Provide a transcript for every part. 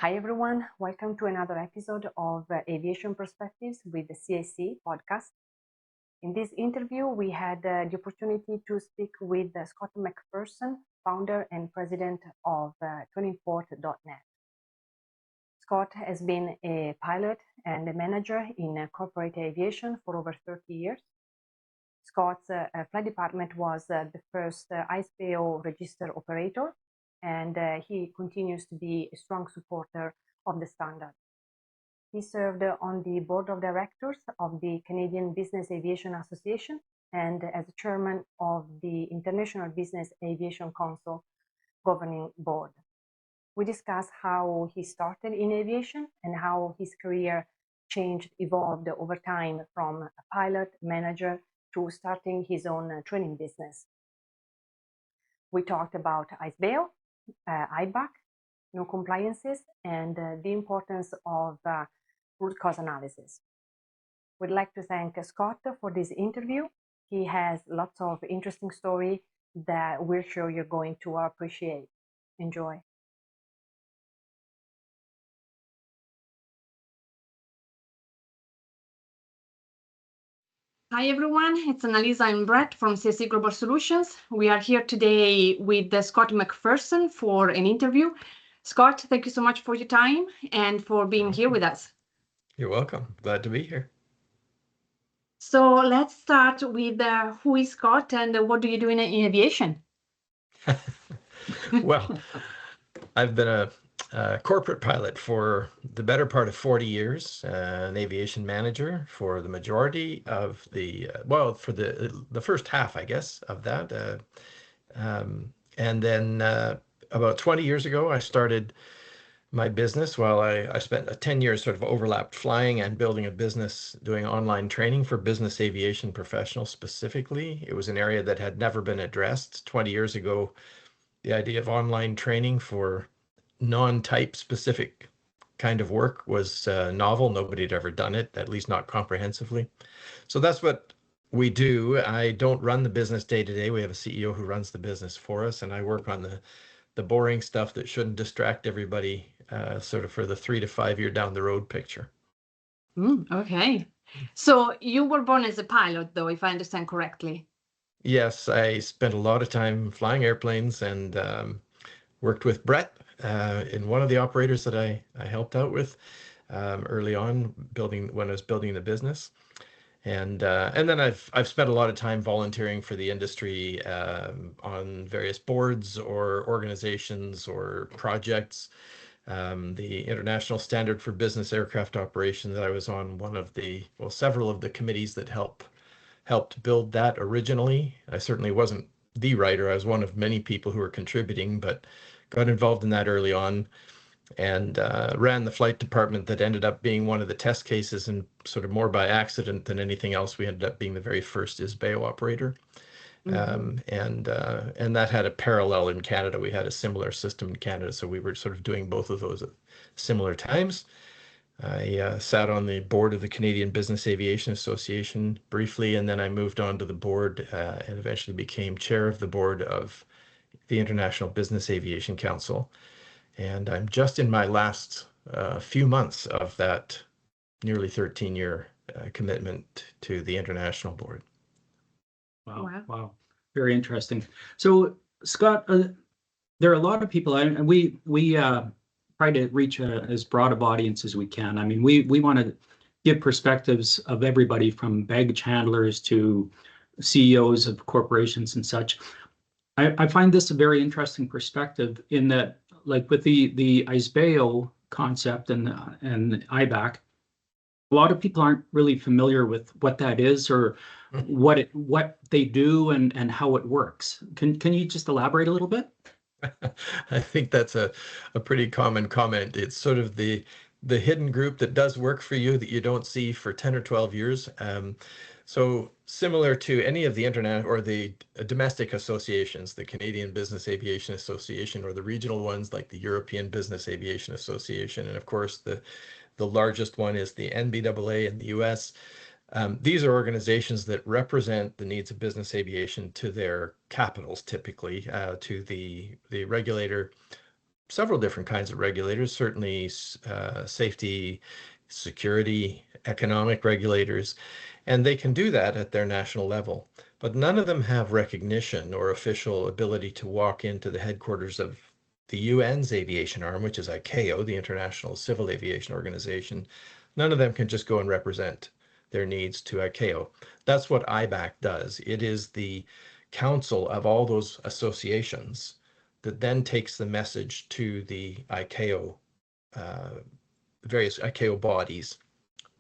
Hi everyone, welcome to another episode of Aviation Perspectives with the C.A.C. podcast. In this interview, we had the opportunity to speak with Scott Macpherson, founder and president of Trainingport.net. Scott has been a pilot and a manager in corporate aviation for over 30 years. Scott's flight department was the first IS-BAO registered operator, and he continues to be a strong supporter of the standard. He served on the board of directors of the Canadian Business Aviation Association and as chairman of the International Business Aviation Council governing board. We discuss how he started in aviation and how his career evolved over time from a pilot manager to starting his own training business. We talked about IS-BAO, IBAC, non-compliances, and the importance of root cause analysis. We'd like to thank Scott for this interview. He has lots of interesting stories that we're sure you're going to appreciate. Enjoy. Hi everyone, it's Annalisa and Bret from C.A.C. Global Solutions. We are here today with Scott Macpherson for an interview. Scott, thank you so much for your time and for being here with us. You're welcome. Glad to be here. So let's start with who is Scott and what do you do in aviation? Well, I've been a corporate pilot for the better part of 40 years, an aviation manager for the majority of for the first half, I guess, of that. And then about 20 years ago, I started my business. While I spent 10 years sort of overlapped flying and building a business doing online training for business aviation professionals specifically. It was an area that had never been addressed 20 years ago. The idea of online training for non-type specific kind of work was novel. Nobody had ever done it, at least not comprehensively. So that's what we do. I don't run the business day to day. We have a CEO who runs the business for us, and I work on the boring stuff that shouldn't distract everybody sort of for the 3 to 5 year down the road picture. Okay. So you were born as a pilot, though, if I understand correctly. Yes, I spent a lot of time flying airplanes and worked with Bret in one of the operators that I helped out with early on when I was building the business. And then I've spent a lot of time volunteering for the industry on various boards or organizations or projects. The International Standard for Business Aircraft Operations, I was on several of the committees that helped build that originally. I certainly wasn't the writer. I was one of many people who were contributing, but got involved in that early on and ran the flight department that ended up being one of the test cases, and sort of more by accident than anything else, we ended up being the very first IS-BAO operator. And that had a parallel in Canada. We had a similar system in Canada, so we were sort of doing both of those at similar times. I sat on the board of the Canadian Business Aviation Association briefly, and then I moved on to the board and eventually became chair of the board of the International Business Aviation Council. And I'm just in my last few months of that nearly 13-year commitment to the international board. Wow. Very interesting. So, Scott, there are a lot of people, and we try to reach as broad of audience as we can. I mean, we want to give perspectives of everybody from baggage handlers to CEOs of corporations and such. I find this a very interesting perspective in that, like with the IS-BAO concept and IBAC, a lot of people aren't really familiar with what that is or what they do and how it works. Can you just elaborate a little bit? I think that's a pretty common comment. It's sort of the hidden group that does work for you that you don't see for 10 or 12 years. So similar to any of the internet or the domestic associations, the Canadian Business Aviation Association, or the regional ones like the European Business Aviation Association, and of course the largest one is the NBAA in the US. These are organizations that represent the needs of business aviation to their capitals, typically to the regulator several different kinds of regulators, certainly safety, security, economic regulators, and they can do that at their national level. But none of them have recognition or official ability to walk into the headquarters of the UN's aviation arm, which is ICAO, the International Civil Aviation Organization. None of them can just go and represent their needs to ICAO. That's what IBAC does. It is the council of all those associations that then takes the message to the ICAO, various ICAO bodies,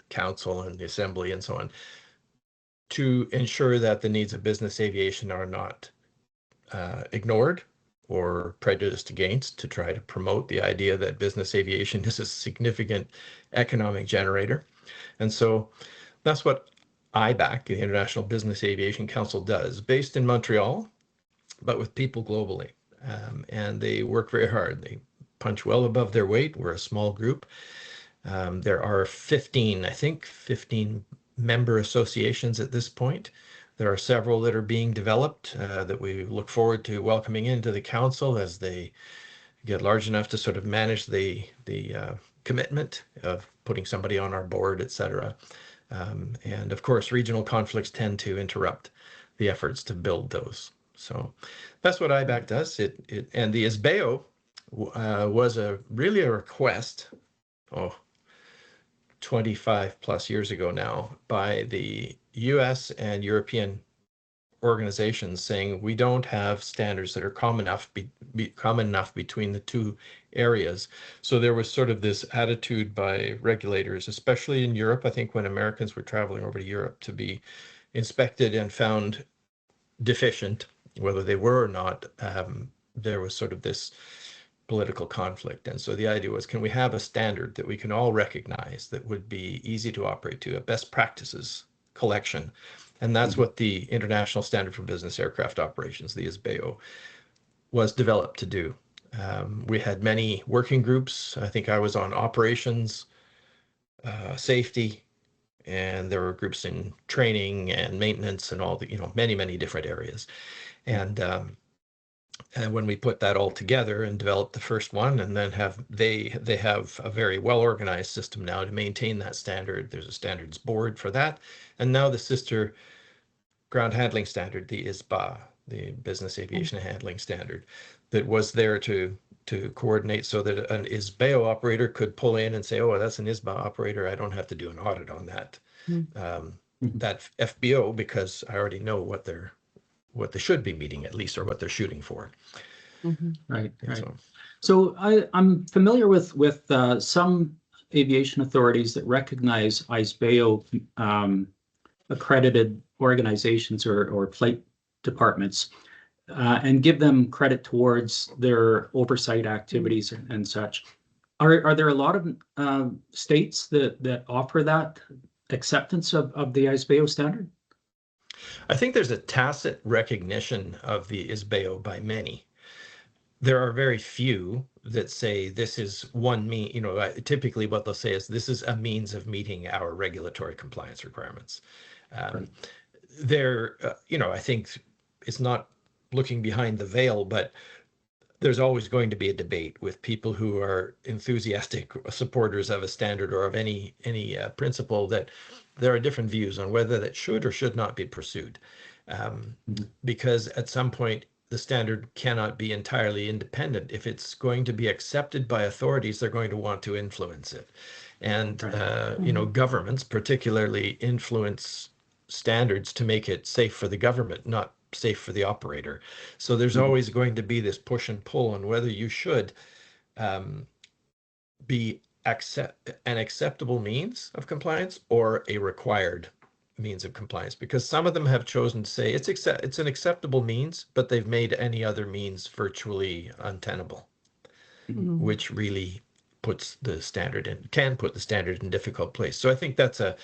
council and the assembly and so on, to ensure that the needs of business aviation are not ignored or prejudiced against, to try to promote the idea that business aviation is a significant economic generator. And so that's what IBAC, the International Business Aviation Council, does, based in Montreal, but with people globally. And they work very hard. They punch well above their weight. We're a small group. There are 15, I think, 15 member associations at this point. There are several that are being developed that we look forward to welcoming into the council as they get large enough to sort of manage the commitment of putting somebody on our board, etc. And of course, regional conflicts tend to interrupt the efforts to build those. So that's what IBAC does. And the IS-BAO was really a request, 25 plus years ago now, by the US and European organizations, saying we don't have standards that are common enough between the two areas. So there was sort of this attitude by regulators, especially in Europe. I think when Americans were traveling over to Europe to be inspected and found deficient, whether they were or not, there was sort of this political conflict. And so the idea was, can we have a standard that we can all recognize that would be easy to operate to, a best practices collection? And that's what the International Standard for Business Aircraft Operations, the IS-BAO, was developed to do. We had many working groups. I think I was on operations, safety, and there were groups in training and maintenance and all the, many, many different areas. And when we put that all together and developed the first one, and then they have a very well-organized system now to maintain that standard. There's a standards board for that. And now the sister ground handling standard, the ISBAO, the Business Aviation Handling Standard, that was there to coordinate so that an IS-BAO operator could pull in and say, oh, that's an ISBAO operator. I don't have to do an audit on that, that FBO, because I already know what they should be meeting at least, or what they're shooting for. Right. So I'm familiar with some aviation authorities that recognize IS-BAO accredited organizations or flight departments and give them credit towards their oversight activities and such. Are there a lot of states that offer that acceptance of the IS-BAO standard? I think there's a tacit recognition of the IS-BAO by many. There are very few that say this is one typically what they'll say is this is a means of meeting our regulatory compliance requirements. Right. I think it's not looking behind the veil, but there's always going to be a debate with people who are enthusiastic supporters of a standard or of any principle, that there are different views on whether that should or should not be pursued. Because at some point, the standard cannot be entirely independent. If it's going to be accepted by authorities, they're going to want to influence it. And, governments particularly influence standards to make it safe for the government, not safe for the operator. So there's always going to be this push and pull on whether you should be an acceptable means of compliance or a required means of compliance, because some of them have chosen to say it's an acceptable means, but they've made any other means virtually untenable, which really puts the standard can put the standard in difficult place. So I think that's a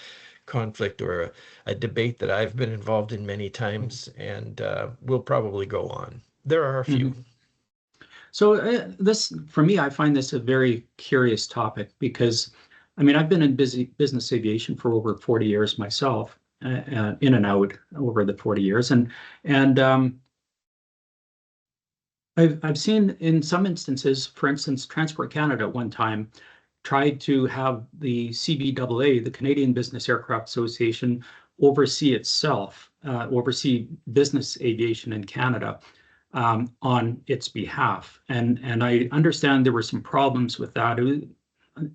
conflict or a debate that I've been involved in many times, and will probably go on. There are a few. So this, for me, I find this a very curious topic, because I've been in business aviation for over 40 years myself, in and out over the 40 years, and I've seen in some instances, for instance, Transport Canada at one time tried to have the CBAA, the Canadian Business Aircraft Association, oversee itself, oversee business aviation in Canada on its behalf. And I understand there were some problems with that.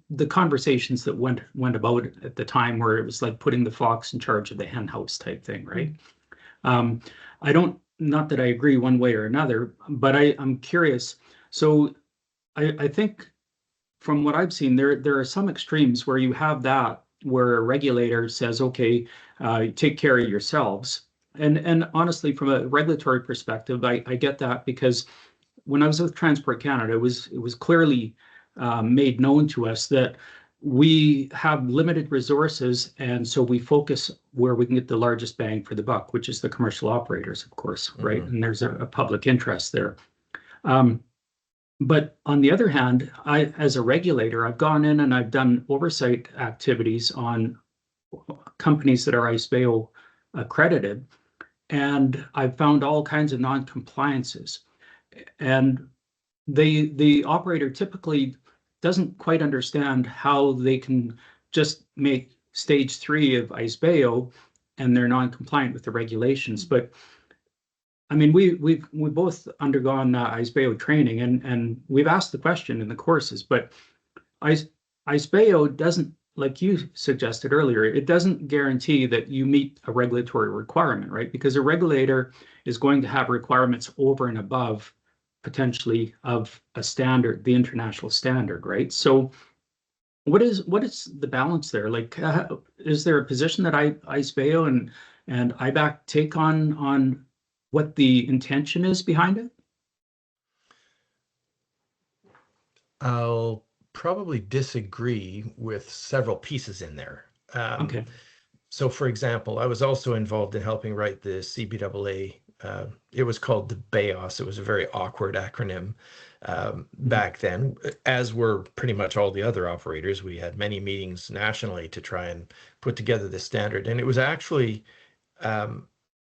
The conversations that went about at the time where it was like putting the fox in charge of the hen house type thing, right? I don't, not that I agree one way or another, but I'm curious. So I think from what I've seen, there are some extremes where you have that, where a regulator says, okay, take care of yourselves. And honestly, from a regulatory perspective, I get that, because when I was with Transport Canada, it was clearly made known to us that we have limited resources, and so we focus where we can get the largest bang for the buck, which is the commercial operators, of course, right? And there's a public interest there. But on the other hand, as a regulator, I've gone in and I've done oversight activities on companies that are ISBAO accredited, and I've found all kinds of non-compliances. And the operator typically doesn't quite understand how they can just make stage 3 of ISBAO and they're non-compliant with the regulations. But I mean, we've both undergone ISBAO training, and we've asked the question in the courses, but ISBAO doesn't, like you suggested earlier, it doesn't guarantee that you meet a regulatory requirement, right? Because a regulator is going to have requirements over and above potentially of a standard, the international standard, right? So what is the balance there? Like, is there a position that ISBAO and IBAC take on what the intention is behind it? I'll probably disagree with several pieces in there. Okay. So, for example, I was also involved in helping write the CBAA. It was called the BAOS. It was a very awkward acronym back then, as were pretty much all the other operators. We had many meetings nationally to try and put together this standard. And it was actually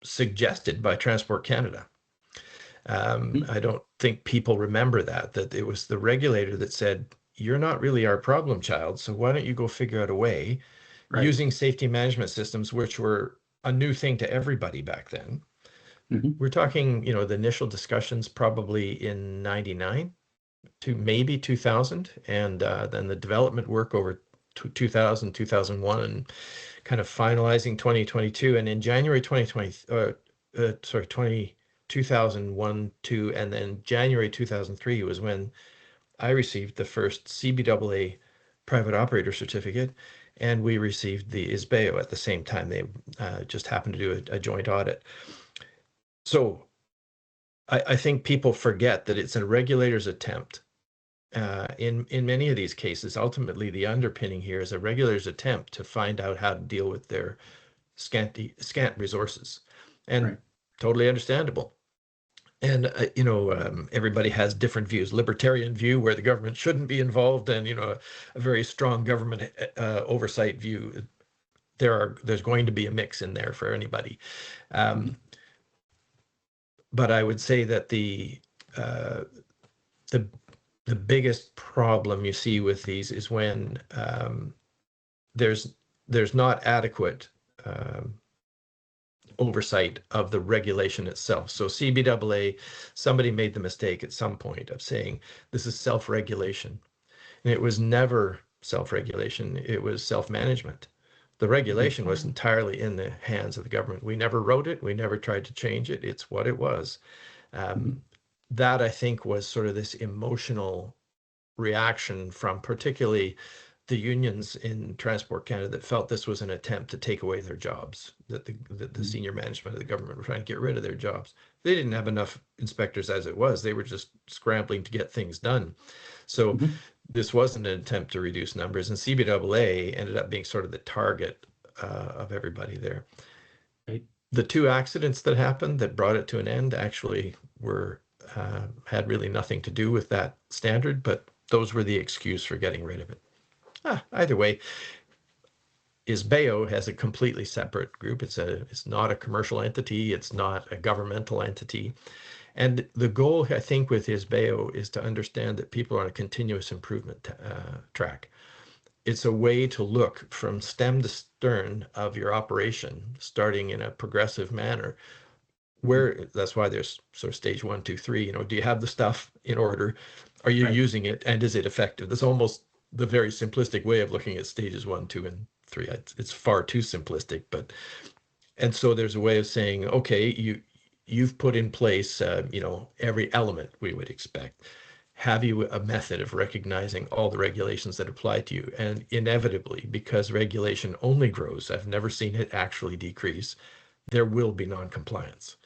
suggested by Transport Canada. I don't think people remember that it was the regulator that said, you're not really our problem child, so why don't you go figure out a way using safety management systems, which were a new thing to everybody back then. We're talking, the initial discussions probably in 99 to maybe 2000, and then the development work over 2000, 2001, and kind of finalizing 2022. And in January 2001, 2, and then January 2003 was when I received the first CBAA private operator certificate, and we received the ISBAO at the same time. They just happened to do a joint audit. So I think people forget that it's a regulator's attempt. In many of these cases, ultimately the underpinning here is a regulator's attempt to find out how to deal with their scant resources, and totally understandable. And everybody has different views. Libertarian view where the government shouldn't be involved, and a very strong government oversight view. There's going to be a mix in there for anybody. But I would say that the biggest problem you see with these is when there's not adequate oversight of the regulation itself. So CBAA, somebody made the mistake at some point of saying this is self-regulation, and it was never self-regulation. It was self-management. The regulation was entirely in the hands of the government. We never wrote it. We never tried to change it. It's what it was. That, I think, was sort of this emotional reaction from particularly the unions in Transport Canada that felt this was an attempt to take away their jobs, that the senior management of the government were trying to get rid of their jobs. They didn't have enough inspectors as it was. They were just scrambling to get things done. So this wasn't an attempt to reduce numbers, and CBAA ended up being sort of the target of everybody there. The 2 accidents that happened that brought it to an end actually had really nothing to do with that standard, but those were the excuse for getting rid of it. Either way, ISBAO has a completely separate group. It's not a commercial entity. It's not a governmental entity. And the goal, I think, with IS-BAO is to understand that people are on a continuous improvement track. It's a way to look from stem to stern of your operation, starting in a progressive manner, where that's why there's sort of stage 1, 2, 3. Do you have the stuff in order? Are you using it, and is it effective? That's almost the very simplistic way of looking at stages 1, 2, and 3. It's far too simplistic, and so there's a way of saying, okay, you've put in place, every element we would expect. Have you a method of recognizing all the regulations that apply to you? And inevitably, because regulation only grows, I've never seen it actually decrease, there will be non-compliance.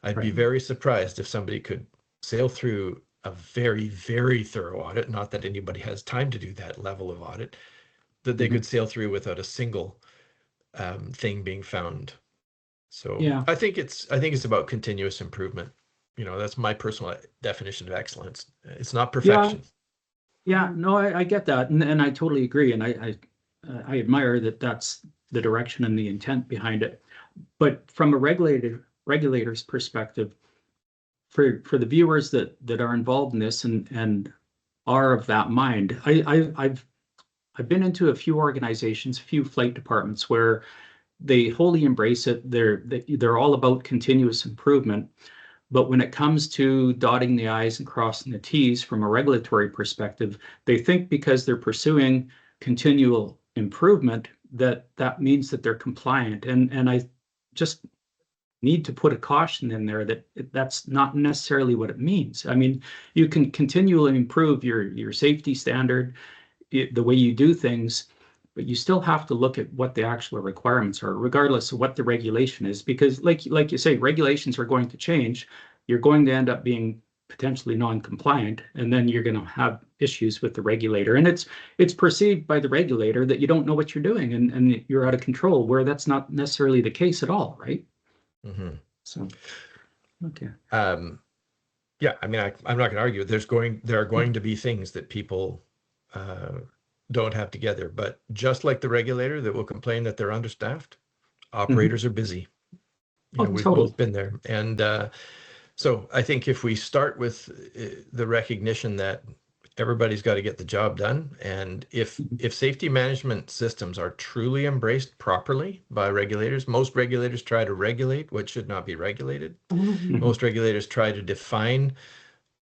I'd be very surprised if somebody could sail through a very, very thorough audit, not that anybody has time to do that level of audit, that they could sail through without a single thing being found. So I think it's about continuous improvement. That's my personal definition of excellence. It's not perfection. No, I get that, and I totally agree, and I admire that that's the direction and the intent behind it. But from a regulator's perspective, for the viewers that are involved in this and are of that mind, I've been into a few organizations, a few flight departments where they wholly embrace it. They're all about continuous improvement. But when it comes to dotting the I's and crossing the T's from a regulatory perspective, they think because they're pursuing continual improvement that means that they're compliant. And I just need to put a caution in there that that's not necessarily what it means. I mean, you can continually improve your safety standard, the way you do things, but you still have to look at what the actual requirements are, regardless of what the regulation is, because like you say, regulations are going to change. You're going to end up being potentially non-compliant, and then you're going to have issues with the regulator. And it's perceived by the regulator that you don't know what you're doing and you're out of control, where that's not necessarily the case at all, right? So, okay. Yeah, I mean, I'm not going to argue. There are going to be things that people don't have together, but just like the regulator that will complain that they're understaffed, operators are busy. We've both been there. And so I think if we start with the recognition that everybody's got to get the job done, and if safety management systems are truly embraced properly by regulators, most regulators try to regulate what should not be regulated. Most regulators try to define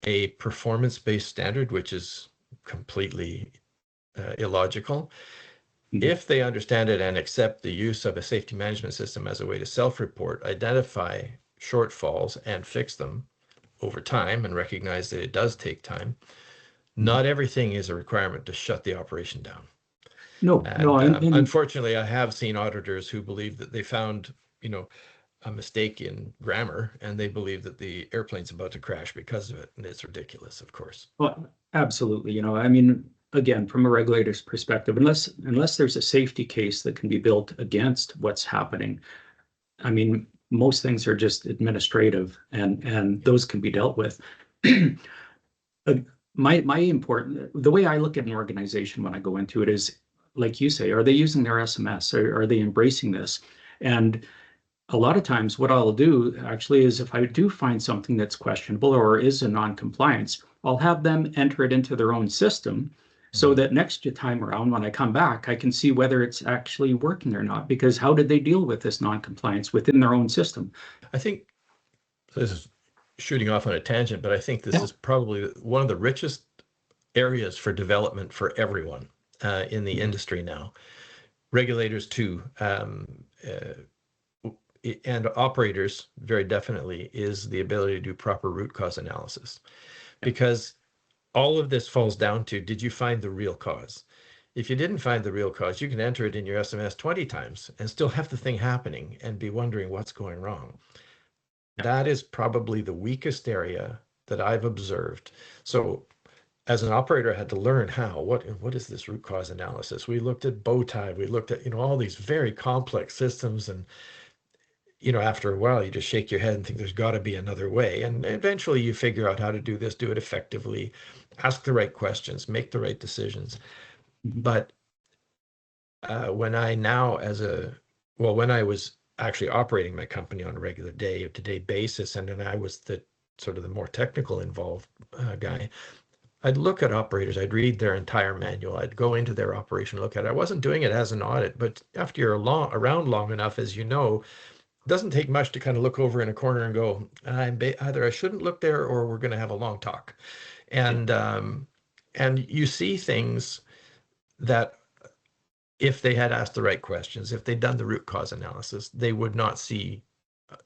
a performance-based standard, which is completely illogical. If they understand it and accept the use of a safety management system as a way to self-report, identify shortfalls and fix them over time, and recognize that it does take time, not everything is a requirement to shut the operation down. Unfortunately, I have seen auditors who believe that they found, a mistake in grammar, and they believe that the airplane's about to crash because of it, and it's ridiculous, of course. Well, absolutely. I mean, again, from a regulator's perspective, unless there's a safety case that can be built against what's happening, I mean, most things are just administrative, and those can be dealt with. The way I look at an organization when I go into it is, like you say, are they using their SMS? Are they embracing this? And a lot of times what I'll do actually is, if I do find something that's questionable or is a non-compliance, I'll have them enter it into their own system, so that next time around when I come back, I can see whether it's actually working or not, because how did they deal with this non-compliance within their own system? I think this is shooting off on a tangent, but I think this is probably one of the richest areas for development for everyone in the industry now. Regulators too, and operators very definitely, is the ability to do proper root cause analysis. Because all of this falls down to, did you find the real cause? If you didn't find the real cause, you can enter it in your SMS 20 times and still have the thing happening and be wondering what's going wrong. That is probably the weakest area that I've observed. So as an operator, I had to learn what is this root cause analysis? We looked at bow tie, we looked at, all these very complex systems, and after a while, you just shake your head and think there's got to be another way. And eventually you figure out how to do this, do it effectively, ask the right questions, make the right decisions. But when I was actually operating my company on a regular day-to-day basis, and then I was the sort of the more technical involved guy, I'd look at operators, I'd read their entire manual, I'd go into their operation, look at it. I wasn't doing it as an audit, but after you're around long enough, as you know, it doesn't take much to kind of look over in a corner and go, either I shouldn't look there or we're going to have a long talk. And you see things that if they had asked the right questions, if they'd done the root cause analysis, they would not see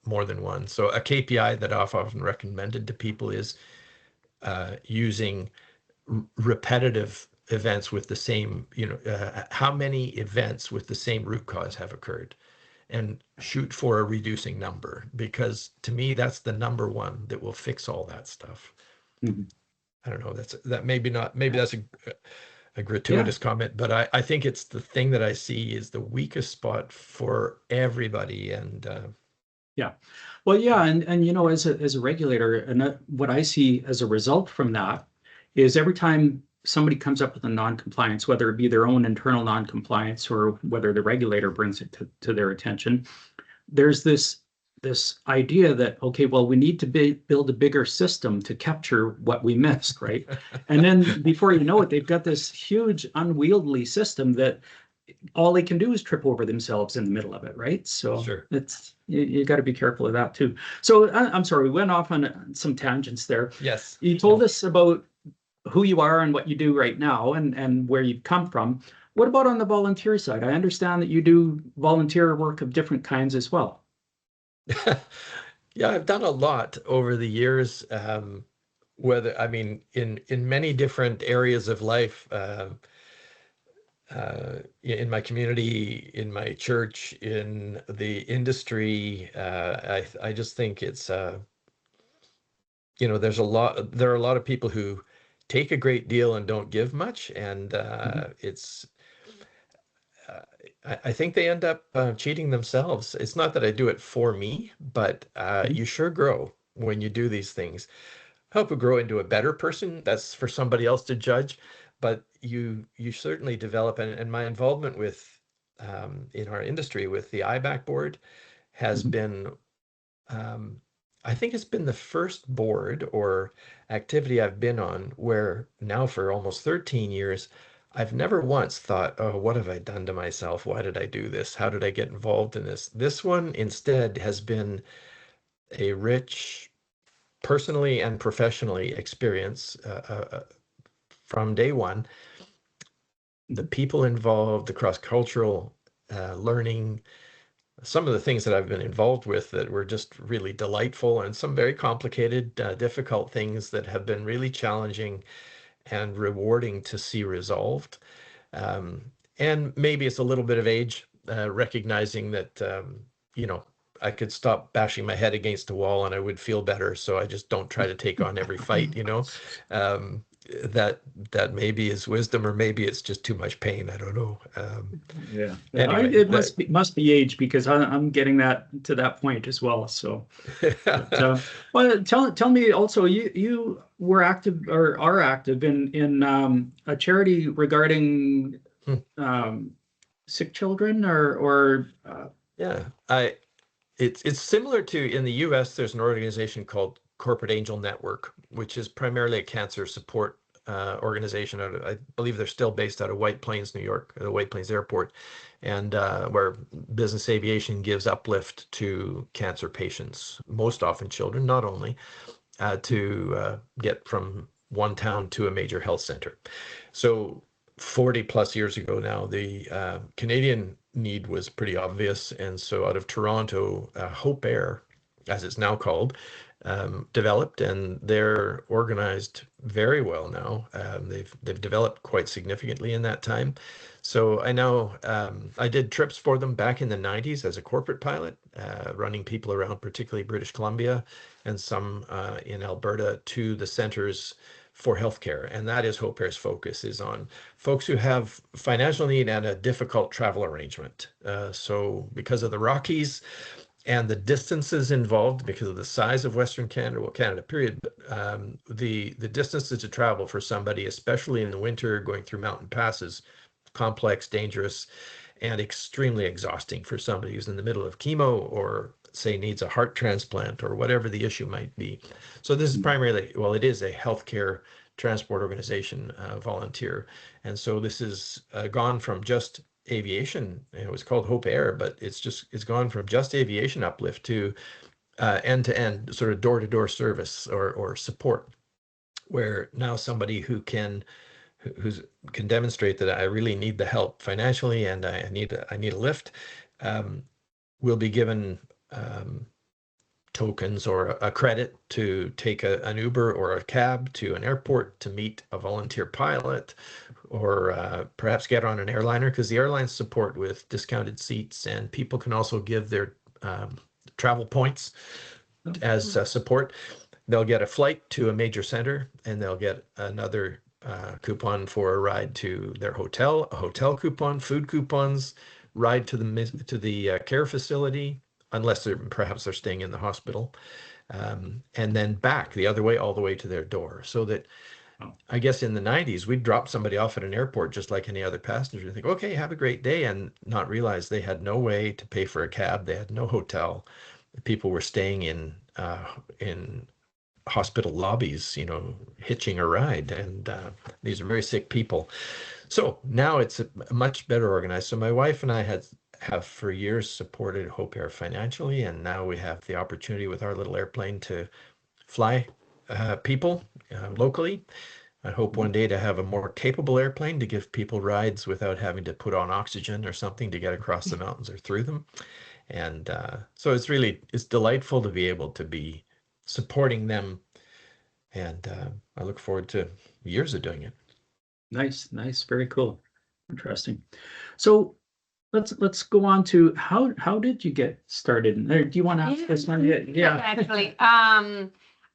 more than one. So a KPI that I've often recommended to people is using repetitive events with the same, how many events with the same root cause have occurred, and shoot for a reducing number, because to me, that's the number one that will fix all that stuff. Mm-hmm. I don't know, maybe that's a gratuitous comment, but I think it's the thing that I see is the weakest spot for everybody. And well, yeah, and as a regulator, and what I see as a result from that is every time somebody comes up with a non-compliance, whether it be their own internal non-compliance or whether the regulator brings it to their attention, there's this idea that, okay, well, we need to build a bigger system to capture what we missed, right? And then before you know it, they've got this huge unwieldy system that all they can do is trip over themselves in the middle of it, right? So sure. It's you got to be careful of that too. So I'm sorry, we went off on some tangents there. Yes. You told us about who you are and what you do right now and where you've come from. What about on the volunteer side? I understand that you do volunteer work of different kinds as well. Yeah, I've done a lot over the years, in many different areas of life, in my community, in my church, in the industry. I just think it's, there are a lot of people who take a great deal and don't give much. And I think they end up cheating themselves. It's not that I do it for me, but you sure grow when you do these things. Help you grow into a better person. That's for somebody else to judge, but you certainly develop. And my involvement with in our industry with the IBAC board has been, I think it's been the first board or activity I've been on where now for almost 13 years, I've never once thought, oh, what have I done to myself? Why did I do this? How did I get involved in this? This one instead has been a rich, personally and professionally experience from day one. The people involved, the cross-cultural learning, some of the things that I've been involved with that were just really delightful, and some very complicated, difficult things that have been really challenging and rewarding to see resolved. And maybe it's a little bit of age, recognizing that, I could stop bashing my head against a wall and I would feel better. So I just don't try to take on every fight, that maybe is wisdom, or maybe it's just too much pain. I don't know. Anyway, it must be age, because I'm getting to that point as well. So, well, tell me also, you were active or are active in a charity regarding sick children, or It's similar to, in the US, there's an organization called Corporate Angel Network, which is primarily a cancer support organization. I believe they're still based out of White Plains, New York, the White Plains Airport, and where business aviation gives uplift to cancer patients, most often children, not only, to get from one town to a major health center. So 40 plus years ago now, the Canadian need was pretty obvious. And so out of Toronto, Hopeair, as it's now called, developed, and they're organized very well now. They've developed quite significantly in that time. So I know I did trips for them back in the 90s as a corporate pilot, running people around, particularly British Columbia and some in Alberta, to the centers for healthcare. And that is Hopeair's focus, is on folks who have financial need and a difficult travel arrangement. So because of the Rockies and the distances involved, because of the size of Western Canada, well, Canada period, the distances to travel for somebody, especially in the winter, going through mountain passes, complex, dangerous, and extremely exhausting for somebody who's in the middle of chemo or say, needs a heart transplant or whatever the issue might be. So this is primarily, well, it is a healthcare transport organization, volunteer. And so this is gone from just aviation. It was called Hopeair, but it's gone from just aviation uplift to end-to-end sort of door-to-door service or support, where now somebody who can demonstrate that I really need the help financially and I need a lift, will be given tokens or a credit to take an Uber or a cab to an airport to meet a volunteer pilot, or perhaps get on an airliner, because the airlines support with discounted seats, and people can also give their travel points as support. They'll get a flight to a major center, and they'll get another coupon for a ride to their hotel, a hotel coupon, food coupons, ride to the care facility, unless perhaps they're staying in the hospital, and then back the other way, all the way to their door. So that, I guess in the 90s, we'd drop somebody off at an airport just like any other passenger and think, okay, have a great day, and not realize they had no way to pay for a cab. They had no hotel. People were staying in hospital lobbies, hitching a ride, and these are very sick people. So now it's much better organized. So my wife and I have for years supported Hopeair financially, and now we have the opportunity with our little airplane to fly people locally. I hope one day to have a more capable airplane to give people rides without having to put on oxygen or something to get across the mountains or through them. And so it's delightful to be able to be supporting them, and I look forward to years of doing it. Nice, very cool, interesting. So let's go on to how did you get started? Do you want to ask this one? Yeah, actually,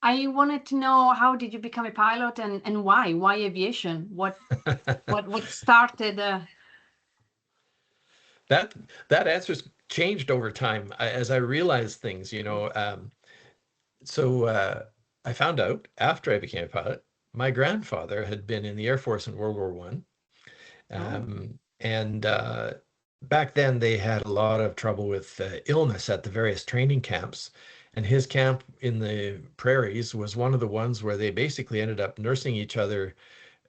I wanted to know, how did you become a pilot, and why aviation? What started? That answer's changed over time as I realized things. So I found out after I became a pilot, my grandfather had been in the Air Force in World War I. And back then they had a lot of trouble with illness at the various training camps. And his camp in the prairies was one of the ones where they basically ended up nursing each other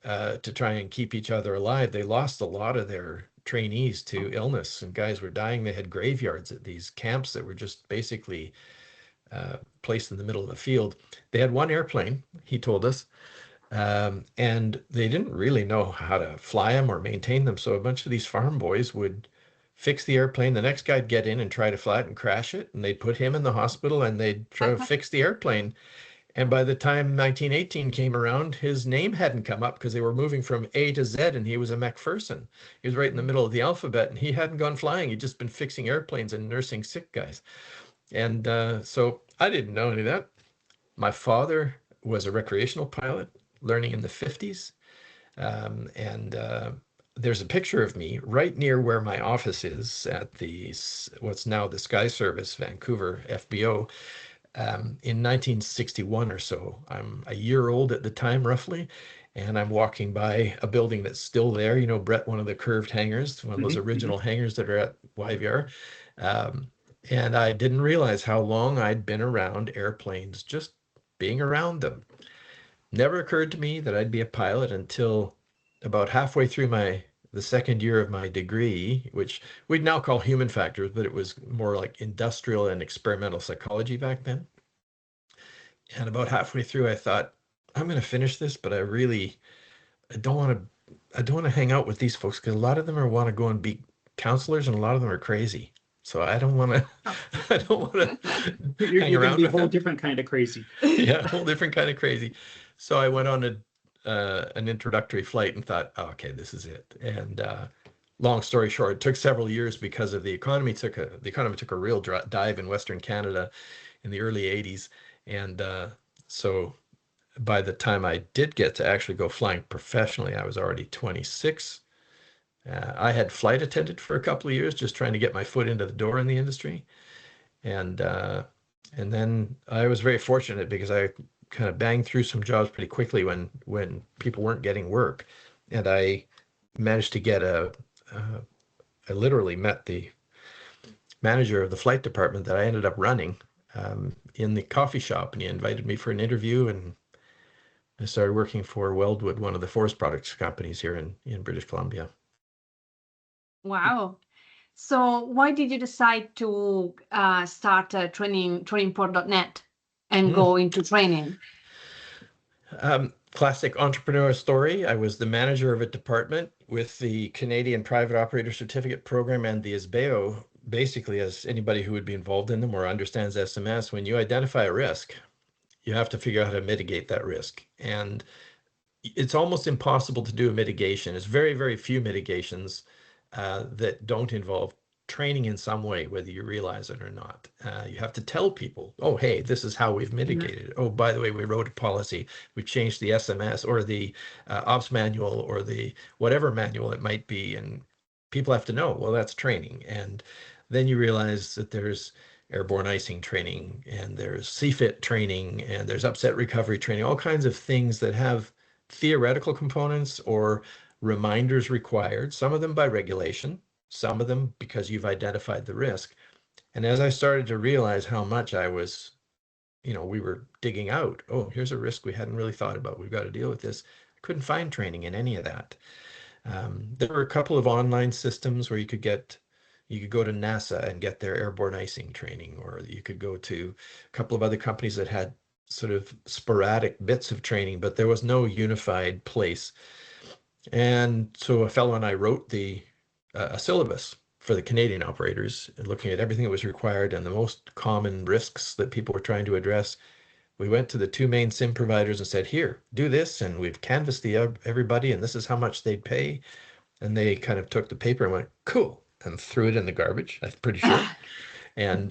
to try and keep each other alive. They lost a lot of their trainees to illness, and guys were dying. They had graveyards at these camps that were just basically placed in the middle of the field. They had one airplane, he told us, and they didn't really know how to fly them or maintain them. So a bunch of these farm boys would fix the airplane. The next guy'd get in and try to fly it and crash it, and they'd put him in the hospital and they'd try to fix the airplane. And by the time 1918 came around, his name hadn't come up because they were moving from A to Z, and he was a Macpherson. He was right in the middle of the alphabet, and he hadn't gone flying. He'd just been fixing airplanes and nursing sick guys. And so I didn't know any of that. My father was a recreational pilot, learning in the 50s. And there's a picture of me right near where my office is at what's now the Sky Service, Vancouver, FBO, in 1961 or so. I'm a year old at the time, roughly, and I'm walking by a building that's still there. Bret, one of the curved hangars, one of those original hangars that are at YVR. And I didn't realize how long I'd been around airplanes, just being around them. Never occurred to me that I'd be a pilot until about halfway through the second year of my degree, which we'd now call human factors, but it was more like industrial and experimental psychology back then. And about halfway through, I thought, I'm going to finish this, but I don't want to hang out with these folks, because a lot of them want to go and be counselors, and a lot of them are crazy. So I don't want to. I don't want to hang around with them. A whole different kind of crazy. Yeah, a whole different kind of crazy. So I went on an introductory flight and thought, oh, okay, this is it. And long story short, it took several years because of the economy took a real dive in Western Canada in the early 80s. And so by the time I did get to actually go flying professionally, I was already 26. I had flight attended for a couple of years, just trying to get my foot into the door in the industry. And then I was very fortunate because I kind of banged through some jobs pretty quickly when people weren't getting work. And I managed to get I literally met the manager of the flight department that I ended up running in the coffee shop, and he invited me for an interview, and I started working for Weldwood, one of the forest products companies here in British Columbia. Wow. So why did you decide to start Trainingport.net and go into training? Classic entrepreneur story. I was the manager of a department with the Canadian Private Operator Certificate Program and the IS-BAO. Basically, as anybody who would be involved in them or understands SMS, when you identify a risk, you have to figure out how to mitigate that risk. And it's almost impossible to do a mitigation. It's very, very few mitigations that don't involve training in some way, whether you realize it or not. You have to tell people, oh, hey, this is how we've mitigated it. Oh, by the way, we wrote a policy. We changed the SMS or the ops manual or the whatever manual it might be. And people have to know, well, that's training. And then you realize that there's airborne icing training, and there's CFIT training, and there's upset recovery training, all kinds of things that have theoretical components or reminders required, some of them by regulation, some of them because you've identified the risk. And as I started to realize how much I was, we were digging out, oh, here's a risk we hadn't really thought about. We've got to deal with this. I couldn't find training in any of that. There were a couple of online systems where you could go to NASA and get their airborne icing training, or you could go to a couple of other companies that had sort of sporadic bits of training, but there was no unified place. And so a fellow and I wrote a syllabus for the Canadian operators, looking at everything that was required and the most common risks that people were trying to address. We went to the two main SIM providers and said, here, do this, and we've canvassed everybody, and this is how much they'd pay. And they kind of took the paper and went, cool, and threw it in the garbage, I'm pretty sure. And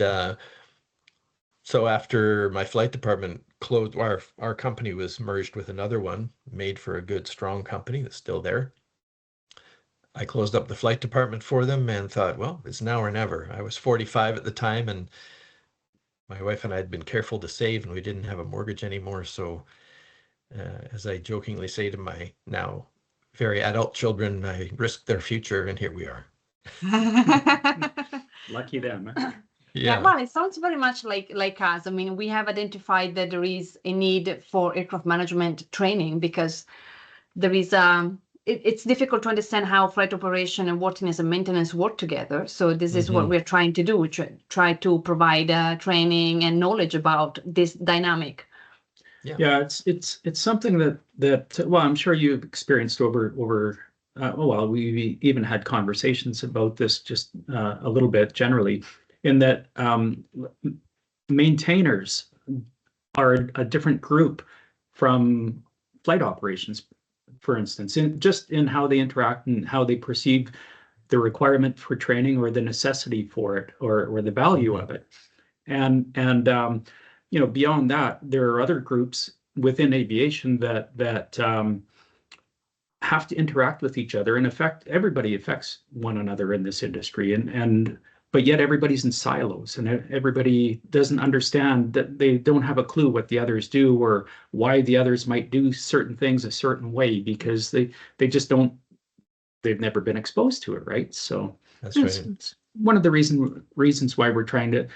so after my flight department closed, our company was merged with another one, made for a good, strong company that's still there. I closed up the flight department for them and thought, well, it's now or never. I was 45 at the time, and my wife and I had been careful to save, and we didn't have a mortgage anymore. So as I jokingly say to my now very adult children, I risked their future, and here we are. Lucky them. Huh? Yeah, well, it sounds very much like us. I mean, we have identified that there is a need for aircraft management training because there is it's difficult to understand how flight operation and worthiness and maintenance work together. So this is what we're trying to do. We try to provide training and knowledge about this dynamic. Yeah, it's something that well, I'm sure you've experienced over we even had conversations about this just a little bit generally, in that maintainers are a different group from flight operations, for instance, in how they interact and how they perceive the requirement for training or the necessity for it or the value of it. And beyond that, there are other groups within aviation that have to interact with each other. In effect, everybody affects one another in this industry, but yet everybody's in silos, and everybody doesn't understand that they don't have a clue what the others do or why the others might do certain things a certain way, because they just don't, they've never been exposed to it, right? So that's right. It's one of the reasons why we're trying to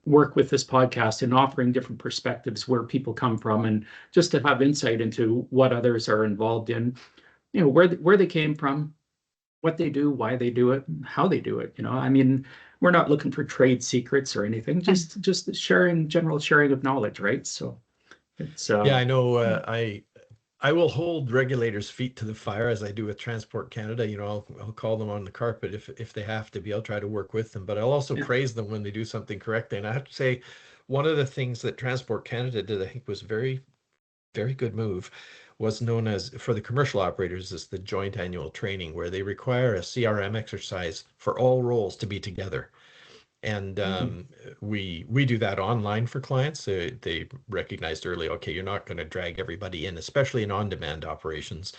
work with this podcast and offering different perspectives where people come from, and just to have insight into what others are involved in, where they came from, what they do, why they do it, how they do it. I mean, we're not looking for trade secrets or anything, just general sharing of knowledge, right? So it's I know I will hold regulators' feet to the fire, as I do with Transport Canada. I'll call them on the carpet if they have to be. I'll try to work with them, but I'll also praise them when they do something correctly. And I have to say, one of the things that Transport Canada did, I think, was very, very good move, was known as, for the commercial operators, is the joint annual training, where they require a CRM exercise for all roles to be together. And we do that online for clients. They recognized early, okay, you're not going to drag everybody in, especially in on-demand operations.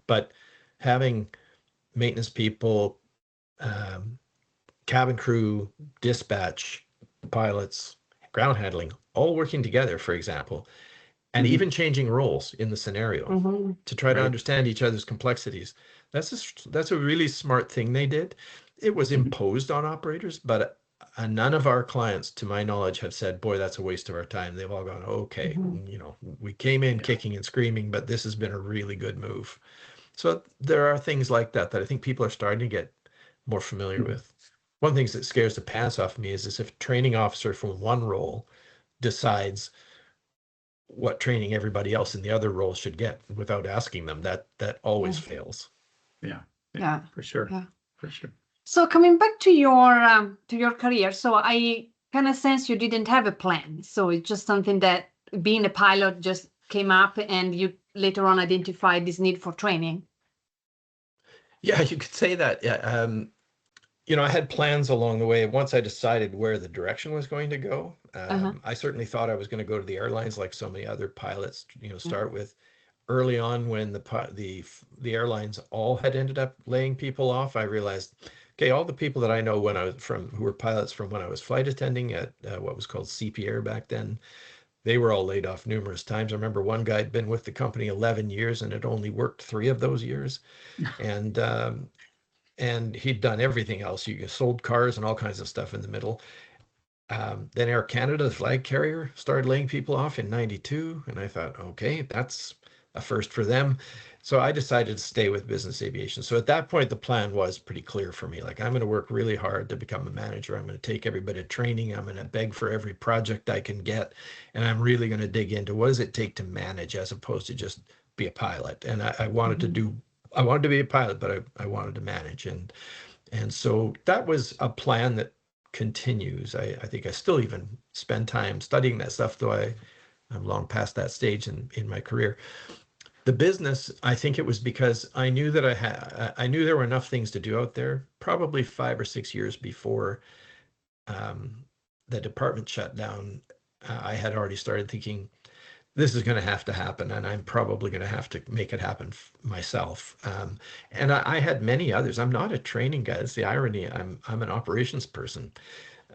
But having maintenance people, cabin crew, dispatch, pilots, ground handling, all working together, for example, and even changing roles in the scenario to try to understand each other's complexities. That's a really smart thing they did. It was imposed on operators, but none of our clients, to my knowledge, have said, boy, that's a waste of our time. They've all gone, okay, you know, we came in kicking and screaming, but this has been a really good move. So there are things like that that I think people are starting to get more familiar with. One of the things that scares the pants off me is if a training officer from one role decides what training everybody else in the other role should get without asking them, that always fails. Yeah, for sure. Yeah. For sure. So coming back to your career, so I kind of sense you didn't have a plan. So it's just something that being a pilot just came up and you later on identified this need for training. Yeah, you could say that. Yeah. You know, I had plans along the way. Once I decided where the direction was going to go, I certainly thought I was going to go to the airlines like so many other pilots, you know, start with. Early on, when the airlines all had ended up laying people off, I realized, okay, all the people that I know who were pilots from when I was flight attending at what was called Hopeair back then, they were all laid off numerous times. I remember one guy had been with the company 11 years and had only worked 3 of those years. And he'd done everything else. He sold cars and all kinds of stuff in the middle. Then Air Canada, the flag carrier, started laying people off in '92. And I thought, okay, that's a first for them. So I decided to stay with business aviation. So at that point, the plan was pretty clear for me. Like, I'm going to work really hard to become a manager. I'm going to take everybody to training. I'm going to beg for every project I can get. And I'm really going to dig into what does it take to manage as opposed to just be a pilot. And I wanted to be a pilot, but I wanted to manage. And so that was a plan that continues. I think I still even spend time studying that stuff, though I'm long past that stage in my career. The business, I think it was because I knew that I knew there were enough things to do out there. Probably 5 or 6 years before the department shut down, I had already started thinking, this is going to have to happen, and I'm probably going to have to make it happen myself. And I had many others. I'm not a training guy. That's the irony. I'm an operations person,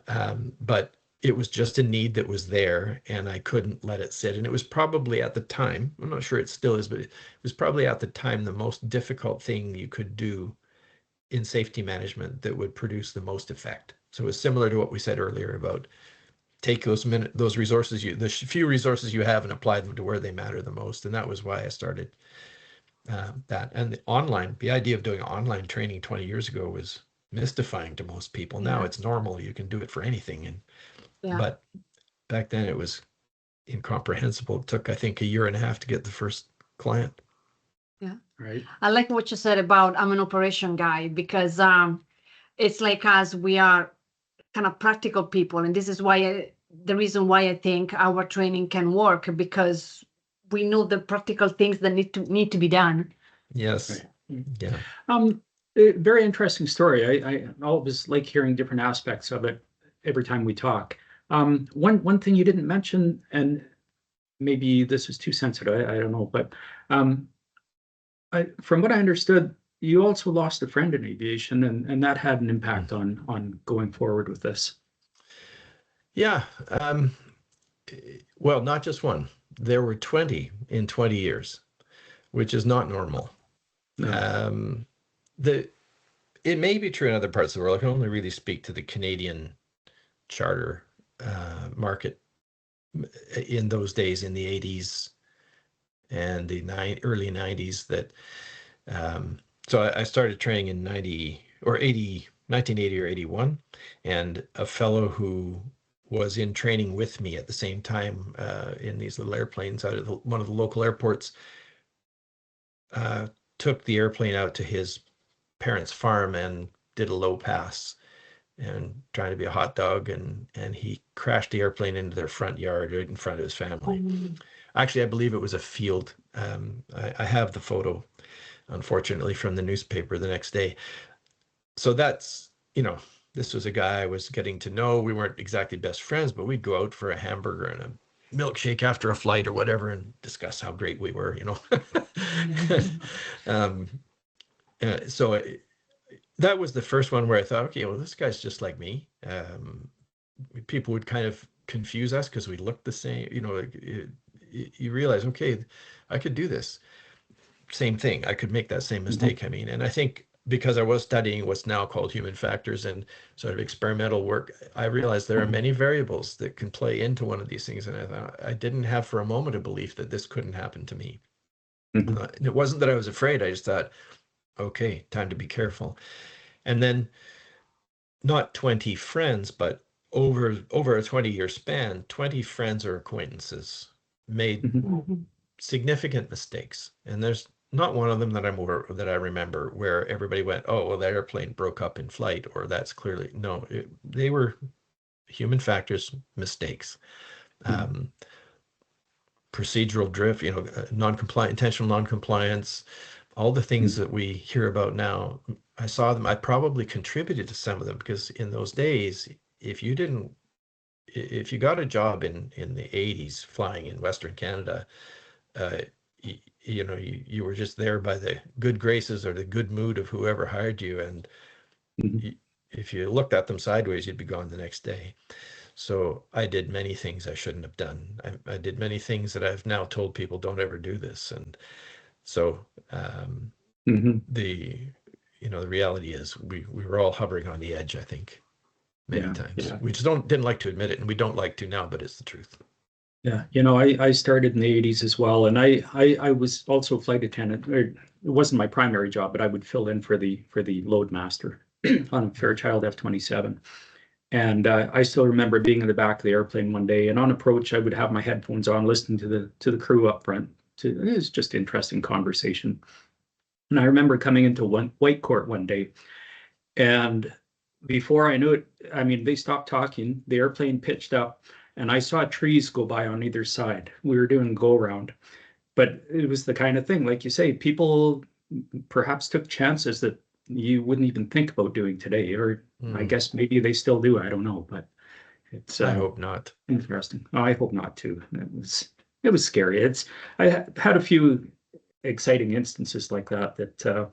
but it was just a need that was there, and I couldn't let it sit. And it was probably at the time, I'm not sure it still is, but it was probably at the time the most difficult thing you could do in safety management that would produce the most effect. So it was similar to what we said earlier about take those resources, the few resources you have, and apply them to where they matter the most. And that was why I started that. And the idea of doing online training 20 years ago was mystifying to most people. Now it's normal. You can do it for anything. But back then it was incomprehensible. It took, I think, 1.5 years to get the first client. Yeah. Right. I like what you said about I'm an operation guy, because it's like us, we are kind of practical people. And this is why the reason why I think our training can work, because we know the practical things that need to be done. Yes. Right. Yeah. Very interesting story. I always like hearing different aspects of it every time we talk. One thing you didn't mention, and maybe this is too sensitive, I don't know, but from what I understood, you also lost a friend in aviation, and that had an impact on going forward with this. Yeah. Well, not just one. There were 20 in 20 years, which is not normal. No. It may be true in other parts of the world. I can only really speak to the Canadian charter market in those days, in the 80s and the early 90s. So I started training in 1980 or 81, and a fellow who was in training with me at the same time in these little airplanes out of one of the local airports took the airplane out to his parents' farm and did a low pass and trying to be a hot dog, and he crashed the airplane into their front yard right in front of his family. Actually, I believe it was a field. I have the photo, unfortunately, from the newspaper the next day. So that's, this was a guy I was getting to know. We weren't exactly best friends, but we'd go out for a hamburger and a milkshake after a flight or whatever and discuss how great we were, So that was the first one where I thought, okay, well, this guy's just like me. People would kind of confuse us because we looked the same. You realize, okay, I could do this. Same thing. I could make that same mistake. I mean, and I think because I was studying what's now called human factors and sort of experimental work, I realized there are many variables that can play into one of these things. And I thought, I didn't have for a moment a belief that this couldn't happen to me. It wasn't that I was afraid. I just thought, okay, time to be careful. And then not 20 friends, but over a 20-year span, 20 friends or acquaintances made significant mistakes. And there's not one of them that I remember where everybody went, oh, well, the airplane broke up in flight, or that's clearly, no, they were human factors, mistakes. Procedural drift, intentional non-compliance, all the things that we hear about now. I saw them. I probably contributed to some of them, because in those days, if you got a job in the 80s flying in Western Canada, you were just there by the good graces or the good mood of whoever hired you, and if you looked at them sideways, you'd be gone the next day. So I did many things I shouldn't have done. I did many things that I've now told people, don't ever do this. And so the reality is we were all hovering on the edge, I think, many times. Yeah. We just didn't like to admit it, and we don't like to now, but it's the truth. Yeah, I started in the 80s as well, and I was also a flight attendant. It wasn't my primary job, but I would fill in for the load master on a Fairchild F-27. And I still remember being in the back of the airplane one day, and on approach, I would have my headphones on, listening to the crew up front. It was just interesting conversation. And I remember coming into White Court one day, and before I knew it, I mean, they stopped talking. The airplane pitched up, and I saw trees go by on either side. We were doing go around, but it was the kind of thing, like you say, people perhaps took chances that you wouldn't even think about doing today, or I guess maybe they still do. I don't know, but it's. I hope not. Interesting. Oh, I hope not too. It was scary. I had a few exciting instances like that.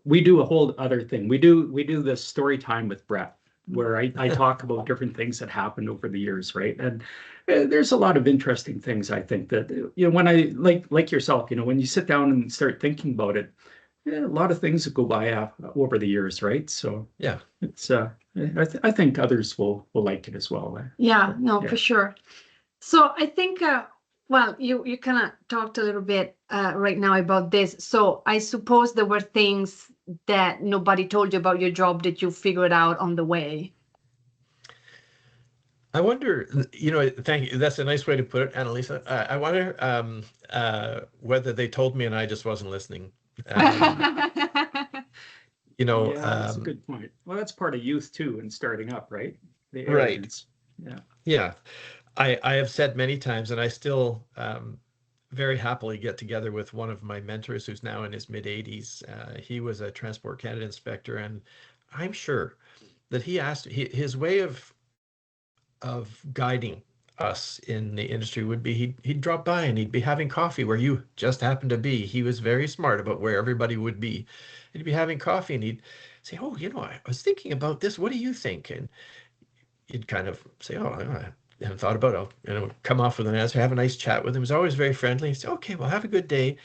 We do a whole other thing. We do this story time with Bret, where I talk about different things that happened over the years, right? And there's a lot of interesting things, I think, that when I like yourself, when you sit down and start thinking about it. Yeah, a lot of things that go by over the years, right? So yeah, it's I think others will like it as well. Yeah, no, for sure. So I think well, you kind of talked a little bit right now about this. So I suppose there were things that nobody told you about your job that you figured out on the way. I wonder, thank you. That's a nice way to put it, Annalisa. I wonder whether they told me and I just wasn't listening. That's a good point. Well, that's part of youth too, and starting up, right? The arrogance. Right. Yeah. I have said many times, and I still very happily get together with one of my mentors who's now in his mid-80s. He was a Transport Canada inspector, and I'm sure that his way of guiding us in the industry would be he'd drop by and he'd be having coffee where you just happened to be. He was very smart about where everybody would be. He'd be having coffee and he'd say, oh, I was thinking about this. What do you think? And you'd kind of say, oh, I haven't thought about it. Come off with an answer, have a nice chat with him. He was always very friendly. He'd say, okay, well, have a good day.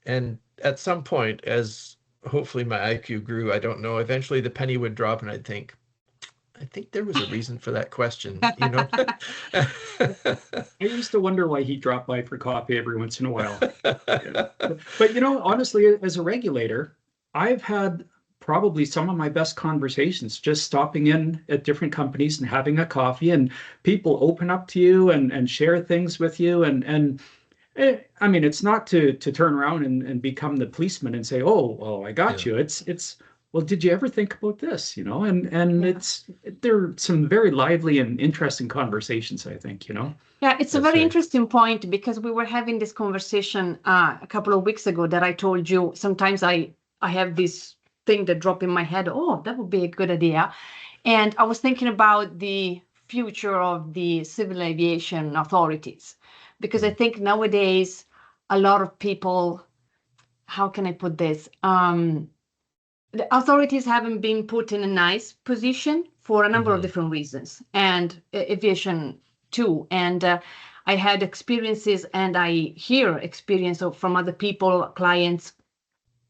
And at some point, as hopefully my IQ grew, I don't know, eventually the penny would drop and I'd think, I think there was a reason for that question, I used to wonder why he dropped by for coffee every once in a while. But honestly, as a regulator, I've had probably some of my best conversations just stopping in at different companies and having a coffee, and people open up to you and share things with you. And I mean, it's not to turn around and become the policeman and say, oh, I got you. It's well, did you ever think about this? There are some very lively and interesting conversations, I think, Yeah, it's a very interesting point, because we were having this conversation a couple of weeks ago that I told you sometimes I have this thing that drop in my head, oh, that would be a good idea. And I was thinking about the future of the civil aviation authorities, because I think nowadays a lot of people, how can I put this? The authorities haven't been put in a nice position for a number of different reasons, and aviation too. And I had experiences, and I hear experience from other people, clients,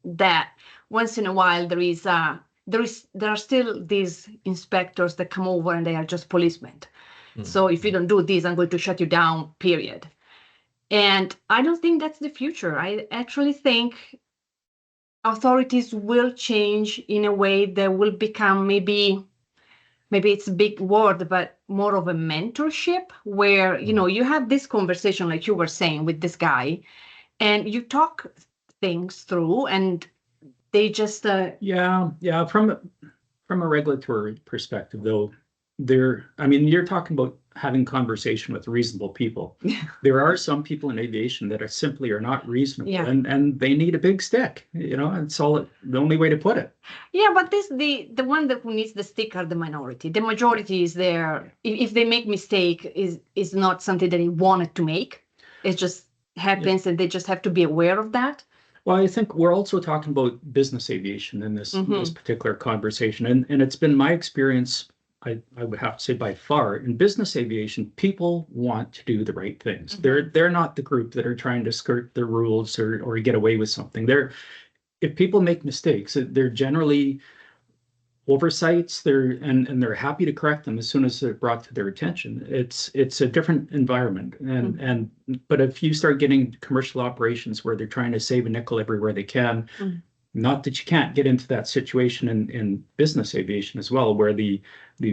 that once in a while there are still these inspectors that come over and they are just policemen. So if you don't do this, I'm going to shut you down, period. And I don't think that's the future. I actually think authorities will change in a way that will become maybe it's a big word, but more of a mentorship where, you have this conversation like you were saying with this guy and you talk things through and they just... Yeah. From a regulatory perspective, though, you're talking about having conversation with reasonable people. There are some people in aviation that are not reasonable, and they need a big stick. It's all the only way to put it. Yeah, but the one that who needs the stick are the minority. The majority is there. If they make mistake, is not something that they wanted to make. It just happens, and they just have to be aware of that. Well, I think we're also talking about business aviation in this particular conversation, and it's been my experience. I would have to say by far in business aviation, people want to do the right things. They're not the group that are trying to skirt the rules or get away with something. If people make mistakes, they're generally oversights. They're happy to correct them as soon as they're brought to their attention. It's a different environment, but if you start getting commercial operations where they're trying to save a nickel everywhere they can. Not that you can't get into that situation in business aviation as well, where the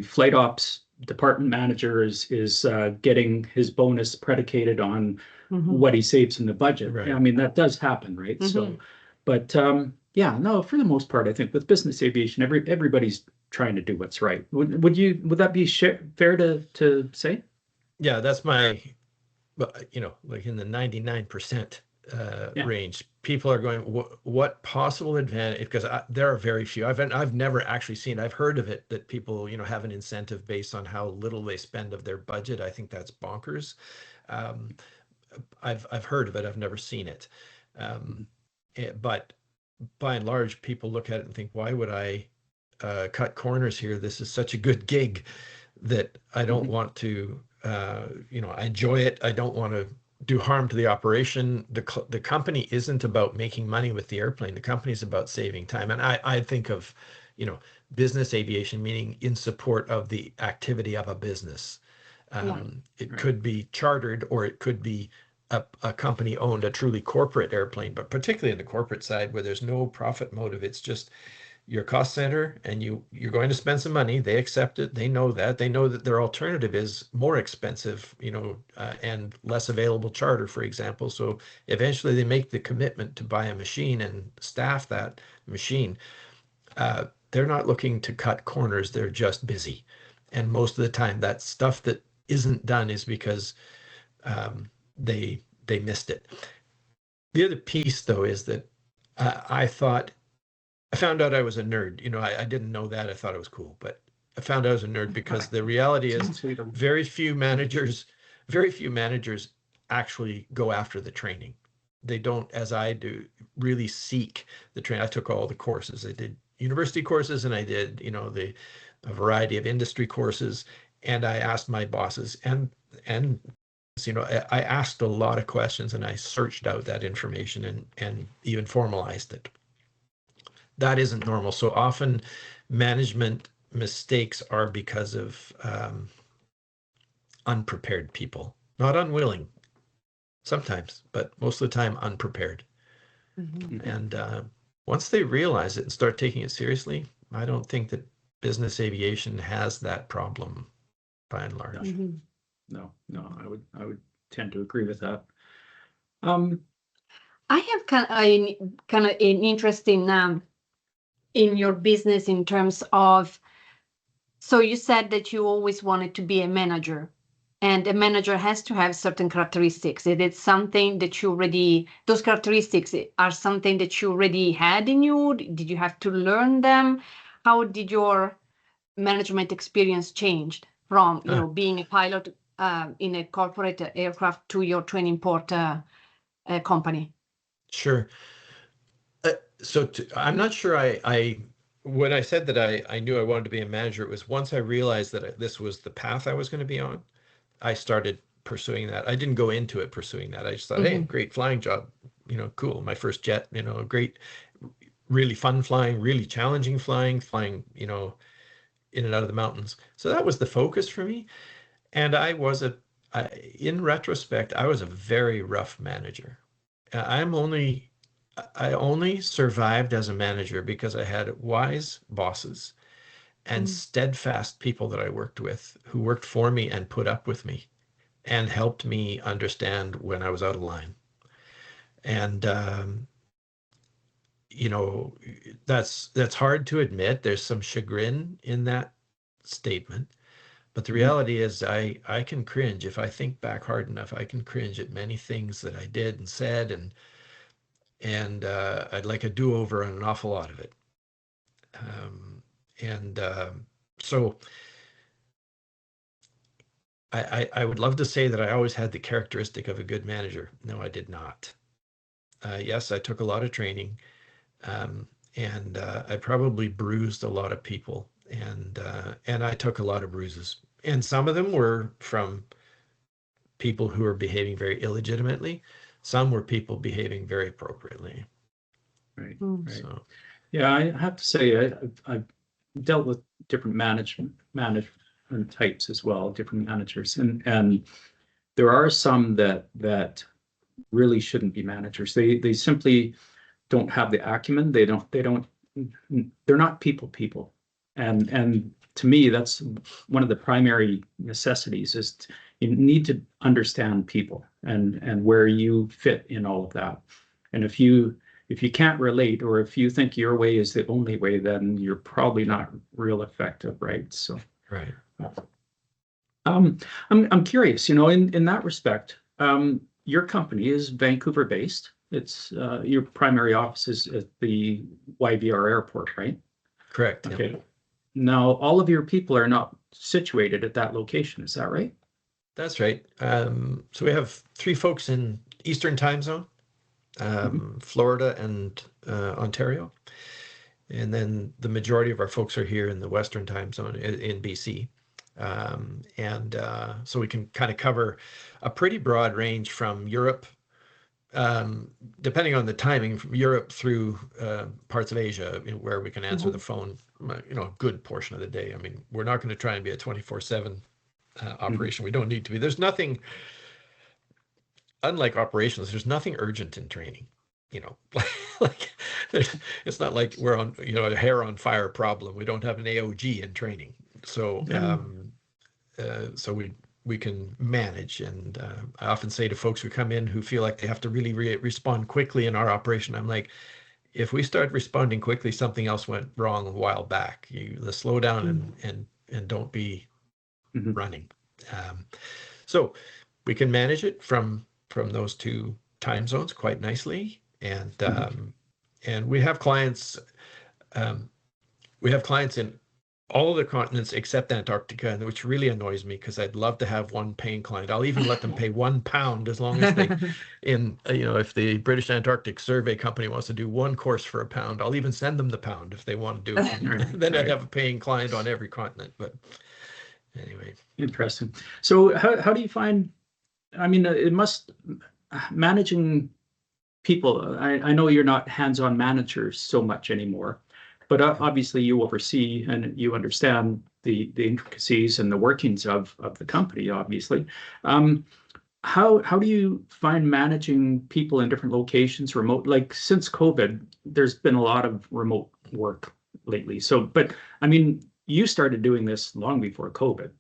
flight ops department manager is getting his bonus predicated on what he saves in the budget. Right. I mean, that does happen, right? So, but no, for the most part, I think with business aviation, everybody's trying to do what's right. Would that be fair to say? Yeah, that's my, like in the 99%. Range. People are going, what possible advantage? Because there are very few. I've never actually seen. I've heard of it that people have an incentive based on how little they spend of their budget. I think that's bonkers. I've heard of it. I've never seen it. But by and large, people look at it and think, why would I cut corners here? This is such a good gig that I don't want to. I enjoy it. I don't want to do harm to the operation. The company isn't about making money with the airplane. The company is about saving time. And I think of, business aviation meaning in support of the activity of a business. It could be chartered or it could be a company owned, a truly corporate airplane, but particularly in the corporate side where there's no profit motive. It's just your cost center and you're going to spend some money. They accept it. They know that their alternative is more expensive, and less available charter, for example. So eventually they make the commitment to buy a machine and staff that machine. They're not looking to cut corners. They're just busy. And most of the time that stuff that isn't done is because they missed it. The other piece though is that I found out I was a nerd. I didn't know that. I thought it was cool, but I found out I was a nerd because the reality is very few managers actually go after the training. They don't, as I do, really seek the training. I took all the courses. I did university courses and I did, a variety of industry courses. And I asked my bosses and I asked a lot of questions and I searched out that information and even formalized it. That isn't normal. So often management mistakes are because of unprepared people, not unwilling sometimes, but most of the time unprepared. And once they realize it and start taking it seriously, I don't think that business aviation has that problem by and large. No, I would tend to agree with that. I have kind of an interest in your business in terms of, so you said that you always wanted to be a manager, and a manager has to have certain characteristics. It is something that those characteristics are something that you already had in you. Did you have to learn them? How did your management experience change from, being a pilot in a corporate aircraft to your Trainingport company? Sure. I'm not sure when I said that I knew I wanted to be a manager, it was once I realized that this was the path I was going to be on, I started pursuing that. I didn't go into it pursuing that. I just thought, hey, great flying job, cool. My first jet, great. really fun flying, really challenging flying, you know, in and out of the mountains. So that was the focus for me. And in retrospect, I was a very rough manager. I only survived as a manager because I had wise bosses and steadfast people that I worked with who worked for me and put up with me and helped me understand when I was out of line. And, you know, that's hard to admit. There's some chagrin in that statement. But the reality is I can cringe. If I think back hard enough, I can cringe at many things that I did and said, and I'd like a do-over on an awful lot of it. So I would love to say that I always had the characteristic of a good manager. No, I did not. Yes, I took a lot of training, and I probably bruised a lot of people, and I took a lot of bruises. And some of them were from people who were behaving very illegitimately. Some were people behaving very appropriately. Right. So, yeah, I have to say I've dealt with different management types as well, different managers, and there are some that really shouldn't be managers. They simply don't have the acumen. They're not people. And to me, that's one of the primary necessities is you need to understand people and where you fit in all of that. And if you can't relate, or if you think your way is the only way, then you're probably not real effective, right? So right. I'm curious, you know, in that respect, your company is Vancouver based. It's your primary office is at the YVR airport, right? Correct. Okay. Yeah. Now, all of your people are not situated at that location. Is that right? That's right. So we have 3 folks in Eastern time zone, Florida and Ontario. And then the majority of our folks are here in the Western time zone in BC. So we can kind of cover a pretty broad range from Europe, depending on the timing, from Europe through parts of Asia, where we can answer the phone, you know, a good portion of the day. I mean, we're not going to try and be a 24/7 operation. We don't need to be. There's nothing, unlike operations, there's nothing urgent in training. You know, like it's not like we're on, you know, a hair on fire problem. We don't have an AOG in training. So, so we can manage. And I often say to folks who come in who feel like they have to really respond quickly in our operation, I'm like, if we start responding quickly, something else went wrong a while back. Let's slow down and don't be running. So we can manage it from those 2 time zones quite nicely. And we have clients. We have clients in all of the continents except Antarctica, which really annoys me because I'd love to have one paying client. I'll even let them pay £1 as long as they, you know, if the British Antarctic Survey Company wants to do 1 course for £1, I'll even send them the £1 if they want to do it. Then I'd have a paying client on every continent. But anyway. Interesting. So how do you find, I mean, it must, managing people, I know you're not hands-on managers so much anymore, but obviously you oversee and you understand the intricacies and the workings of the company, obviously. How do you find managing people in different locations, remote? Like since COVID, there's been a lot of remote work lately. So, but I mean, you started doing this long before COVID.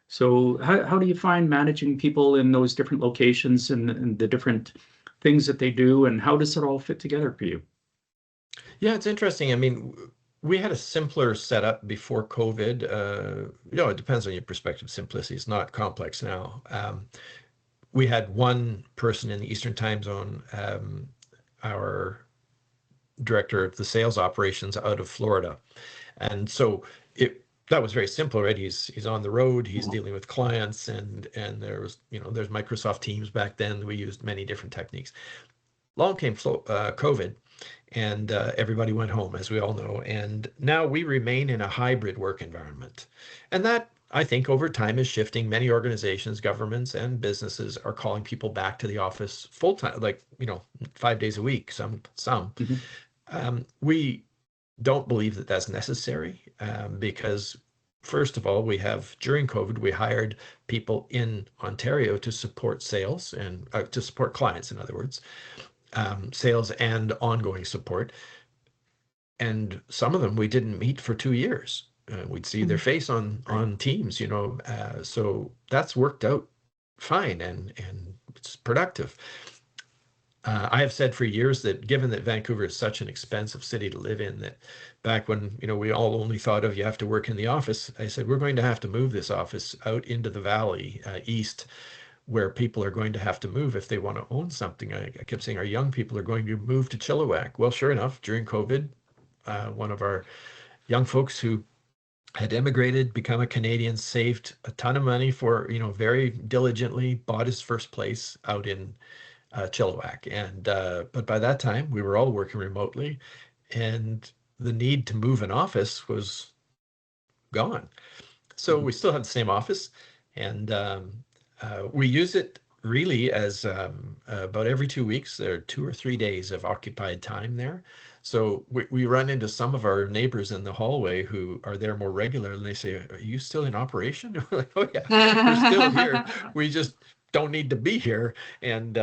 So how do you find managing people in those different locations and the different things that they do, and how does it all fit together for you? Yeah, it's interesting. I mean, we had a simpler setup before COVID. You know, it depends on your perspective. Simplicity is not complex now. We had 1 person in the Eastern time zone, our director of the sales operations out of Florida. And so that was very simple, right? He's on the road, he's dealing with clients, and there was, you know, there's Microsoft Teams back then. We used many different techniques. Along came COVID, and everybody went home, as we all know. And now we remain in a hybrid work environment. And that, I think, over time is shifting. Many organizations, governments, and businesses are calling people back to the office full time, like, you know, 5 days a week, some. We don't believe that that's necessary because, first of all, during COVID, we hired people in Ontario to support sales and to support clients, in other words, sales and ongoing support. And some of them we didn't meet for 2 years. We'd see their face on Teams, so that's worked out fine and it's productive. I have said for years that given that Vancouver is such an expensive city to live in, that back when we all only thought of you have to work in the office, I said we're going to have to move this office out into the valley east, where people are going to have to move if they want to own something. I kept saying our young people are going to move to Chilliwack. Well, sure enough, during COVID, one of our young folks who had immigrated, become a Canadian, saved a ton of money for, very diligently, bought his first place out in Chilliwack. And but by that time, we were all working remotely, and the need to move an office was gone. So we still have the same office, and we use it really as about every 2 weeks. There are 2 or 3 days of occupied time there. So we run into some of our neighbors in the hallway who are there more regularly, and they say, "Are you still in operation?" We're like, "Oh yeah, we're still here. We just don't need to be here." And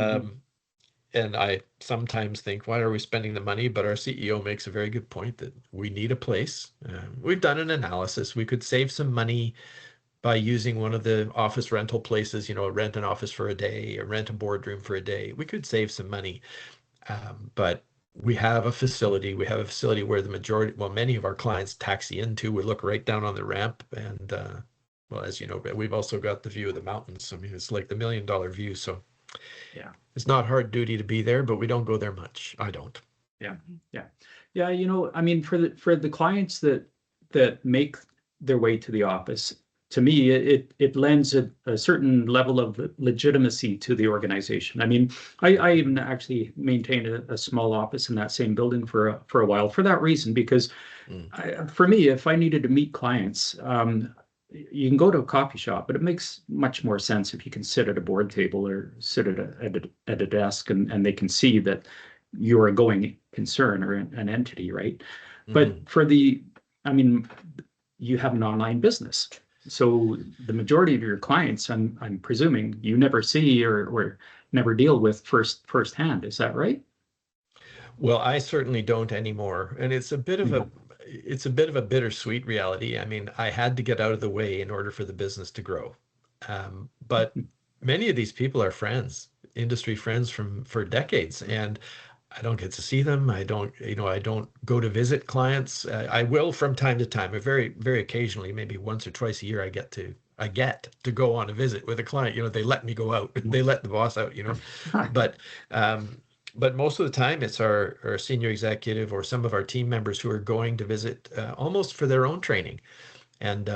and I sometimes think, why are we spending the money? But our CEO makes a very good point that we need a place. We've done an analysis. We could save some money by using one of the office rental places, rent an office for a day, or rent a boardroom for a day. We could save some money, but we have a facility. We have a facility where many of our clients taxi into. We look right down on the ramp, and well, as you know, we've also got the view of the mountains. I mean, it's like the $1 million view. So yeah, it's not hard duty to be there, but we don't go there much. I don't. Yeah. I mean, for the clients that make their way to the office, to me, it lends a certain level of legitimacy to the organization. I mean, I even actually maintained a small office in that same building for a while for that reason, because for me, if I needed to meet clients, you can go to a coffee shop, but it makes much more sense if you can sit at a board table or sit at a desk, and they can see that you're a going concern or an entity, right? But you have an online business. So the majority of your clients, I'm presuming, you never see or never deal with firsthand. Is that right? Well, I certainly don't anymore, and it's a bit of a bittersweet reality. I mean, I had to get out of the way in order for the business to grow. But many of these people are friends, industry friends for decades, and I don't get to see them. I don't go to visit clients. I will from time to time, very, very occasionally, maybe once or twice a year, I get to go on a visit with a client. They let me go out. They let the boss out, But most of the time, it's our senior executive or some of our team members who are going to visit almost for their own training. And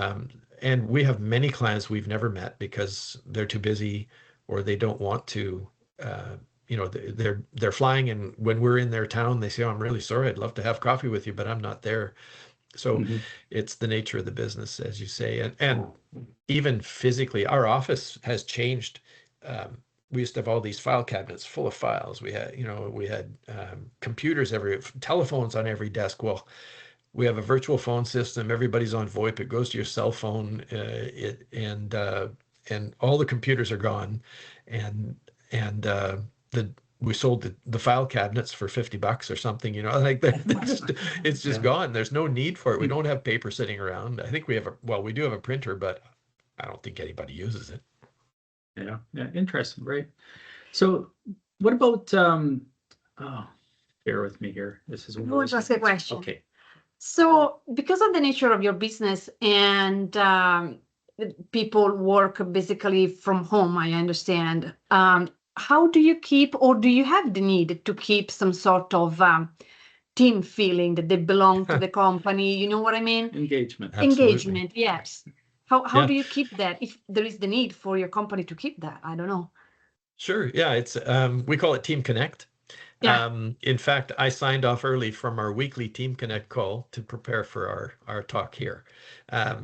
we have many clients we've never met because they're too busy or they don't want to. They're flying, and when we're in their town, they say, "Oh, I'm really sorry. I'd love to have coffee with you, but I'm not there." So it's the nature of the business, as you say, and even physically, our office has changed. We used to have all these file cabinets full of files. We had computers telephones on every desk. Well, we have a virtual phone system. Everybody's on VoIP. It goes to your cell phone, and all the computers are gone, and we sold the file cabinets for $50 or something, it's just gone. There's no need for it. We don't have paper sitting around. I think we do have a printer, but I don't think anybody uses it. Yeah, interesting, right? So what about bear with me here. This is We'll just ask a question. Okay. So because of the nature of your business and people work basically from home, I understand. How do you keep, or do you have the need to keep some sort of team feeling that they belong to the company? You know what I mean? Engagement. Absolutely. Engagement, yes. How do you keep that, if there is the need for your company to keep that? I don't know. Sure. Yeah, it's we call it Team Connect. Yeah. In fact, I signed off early from our weekly Team Connect call to prepare for our talk here.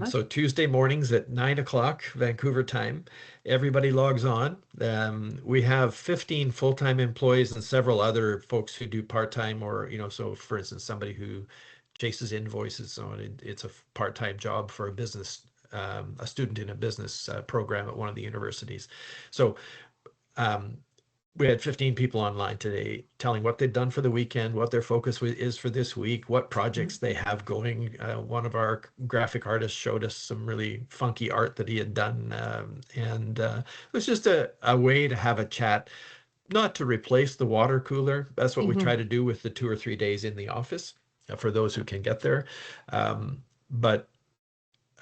So Tuesday mornings at 9 o'clock Vancouver time, everybody logs on. We have 15 full-time employees and several other folks who do part-time, or, so for instance, somebody who chases invoices. So it's a part-time job for a business, a student in a business program at one of the universities. So we had 15 people online today telling what they've done for the weekend, what their focus is for this week, what projects they have going. One of our graphic artists showed us some really funky art that he had done. And it was just a way to have a chat, not to replace the water cooler. That's what we try to do with the 2 or 3 days in the office for those who can get there. But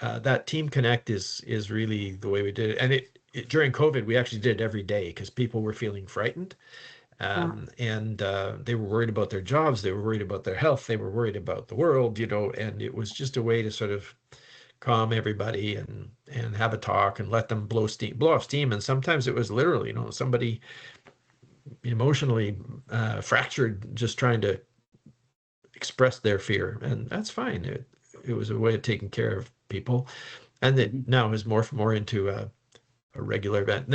that Team Connect is really the way we did it. And during COVID, we actually did it every day because people were feeling frightened. And they were worried about their jobs. They were worried about their health. They were worried about the world, and it was just a way to sort of calm everybody and have a talk and let them blow off steam. And sometimes it was literally, somebody emotionally fractured, just trying to express their fear. And that's fine. It was a way of taking care of people. And it now has morphed more into a regular event. And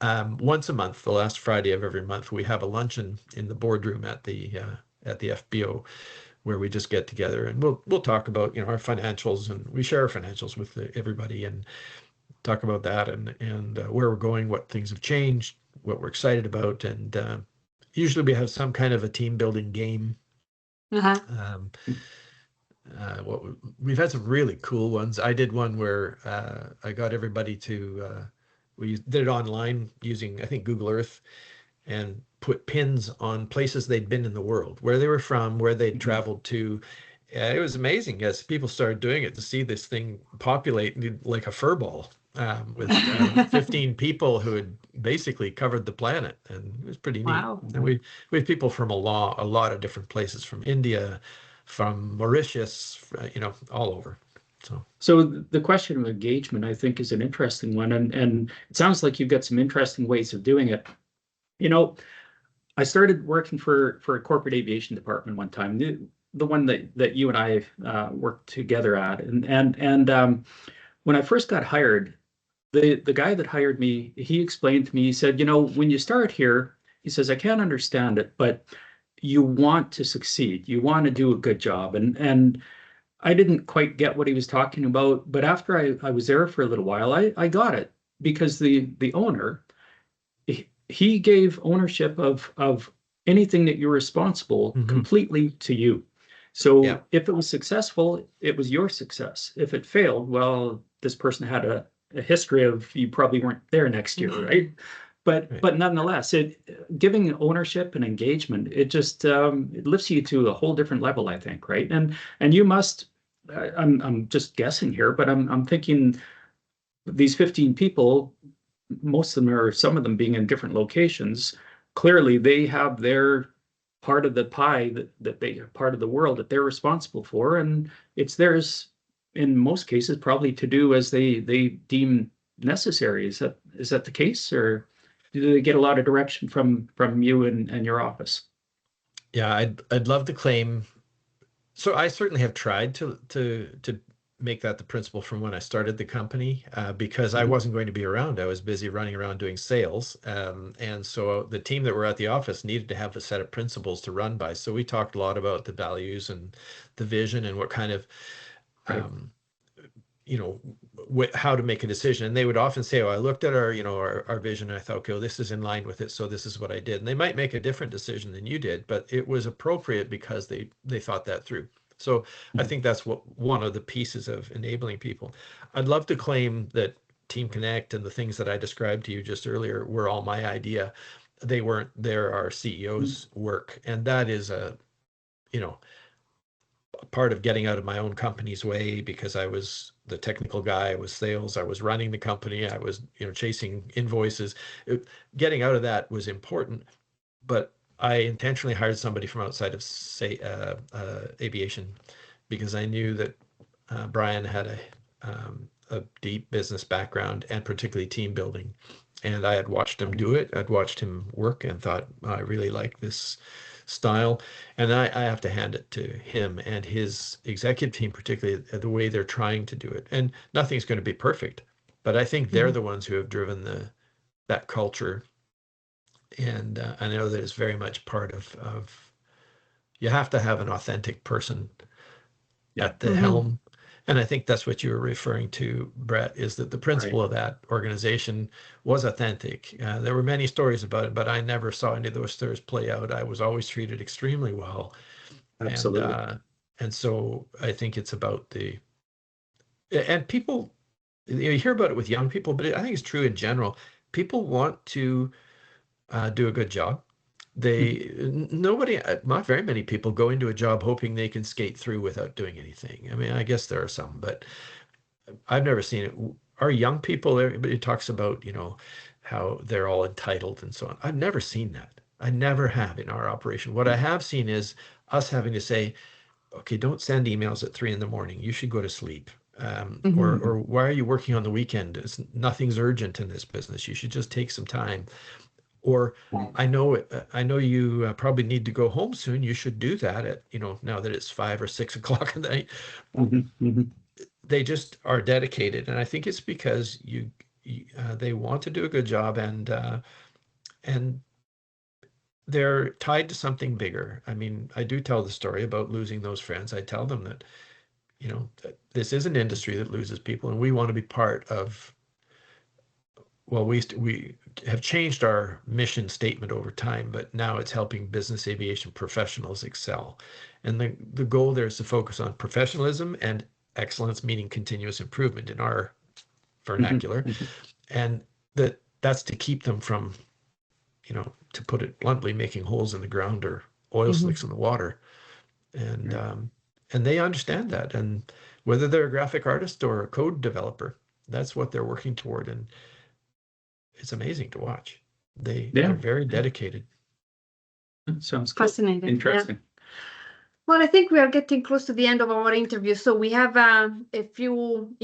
then once a month, the last Friday of every month, we have a luncheon in the boardroom at the IS-BAO, where we just get together and we'll talk about our financials, and we share our financials with everybody and talk about that and where we're going, what things have changed, what we're excited about, and usually we have some kind of a team building game. We've had some really cool ones. I did one where I got everybody to we did it online using, I think, Google Earth, and put pins on places they'd been in the world, where they were from, where they'd traveled to. It was amazing as people started doing it to see this thing populate like a fur ball with 15 people who had basically covered the planet, and it was pretty neat. Wow. And we have people from a lot of different places, from India, from Mauritius, all over. So the question of engagement, I think, is an interesting one, and it sounds like you've got some interesting ways of doing it. I started working for a corporate aviation department one time, the one that you and I worked together at, and when I first got hired, the guy that hired me, he explained to me, he said, when you start here, he says, I can't understand it, but you want to succeed, you want to do a good job, and I didn't quite get what he was talking about, but after I was there for a little while, I got it, because the owner, he gave ownership of anything that you're responsible completely to you. So if it was successful, it was your success. If it failed, well, this person had a history of, you probably weren't there next year, right? But nonetheless, giving ownership and engagement, it just it lifts you to a whole different level, I think, right? And you must, I'm just guessing here, but I'm thinking these 15 people, most of them, or some of them being in different locations, clearly they have their part of the pie that they part of the world that they're responsible for, and it's theirs in most cases probably to do as they deem necessary. Is that the case, or do they get a lot of direction from you and your office? Yeah, I'd love to claim. So I certainly have tried to make that the principle from when I started the company, because I wasn't going to be around. I was busy running around doing sales. And so the team that were at the office needed to have a set of principles to run by. So we talked a lot about the values and the vision and what kind of, how to make a decision. And they would often say, I looked at our vision and I thought, okay, well, this is in line with it, so this is what I did. And they might make a different decision than you did, but it was appropriate because they thought that through. So I think that's one of the pieces of enabling people. I'd love to claim that Team Connect and the things that I described to you just earlier were all my idea. They weren't. They're our CEO's work. And that is a part of getting out of my own company's way, because I was the technical guy, I was sales, I was running the company, I was chasing invoices. Getting out of that was important, but I intentionally hired somebody from outside of aviation, because I knew that Brian had a deep business background, and particularly team building. And I had watched him do it. I'd watched him work and thought, I really like this style. And I have to hand it to him and his executive team, particularly the way they're trying to do it. And nothing's going to be perfect, but I think they're the ones who have driven that culture. And I know that it's very much part of you have to have an authentic person at the helm. And I think that's what you were referring to, Bret, is that the principle of that organization was authentic. There were many stories about it, but I never saw any of those stories play out. I was always treated extremely well. Absolutely. And so I think it's about and people, you hear about it with young people, but I think it's true in general. People want to do a good job. Not very many people go into a job hoping they can skate through without doing anything. I mean, I guess there are some, but I've never seen it. Our young people, everybody talks about, how they're all entitled and so on. I've never seen that. I never have in our operation. What I have seen is us having to say, okay, don't send emails at 3 a.m. You should go to sleep. Or why are you working on the weekend? Nothing's urgent in this business. You should just take some time. Or I know you probably need to go home soon. You should do that at, now that it's 5 or 6 o'clock at night. They just are dedicated. And I think it's because they want to do a good job and they're tied to something bigger. I mean, I do tell the story about losing those friends. I tell them that, this is an industry that loses people and we want to be part of. Well, we have changed our mission statement over time, but now it's helping business aviation professionals excel. And the goal there is to focus on professionalism and excellence, meaning continuous improvement in our vernacular. And that's to keep them from, to put it bluntly, making holes in the ground or oil slicks in the water. And they understand that. And whether they're a graphic artist or a code developer, that's what they're working toward. And it's amazing to watch. They're very dedicated. Sounds fascinating. Cool. Interesting. Yeah. Well, I think we are getting close to the end of our interview, so we have a few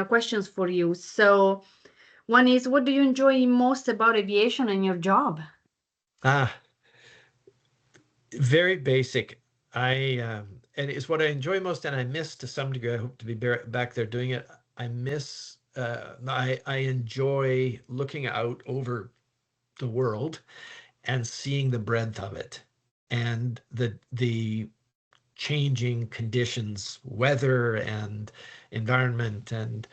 questions for you. So one is, what do you enjoy most about aviation and your job? Very basic. And it's what I enjoy most, and I miss to some degree. I hope to be back there doing it. I miss. I enjoy looking out over the world and seeing the breadth of it and the changing conditions, weather and environment. And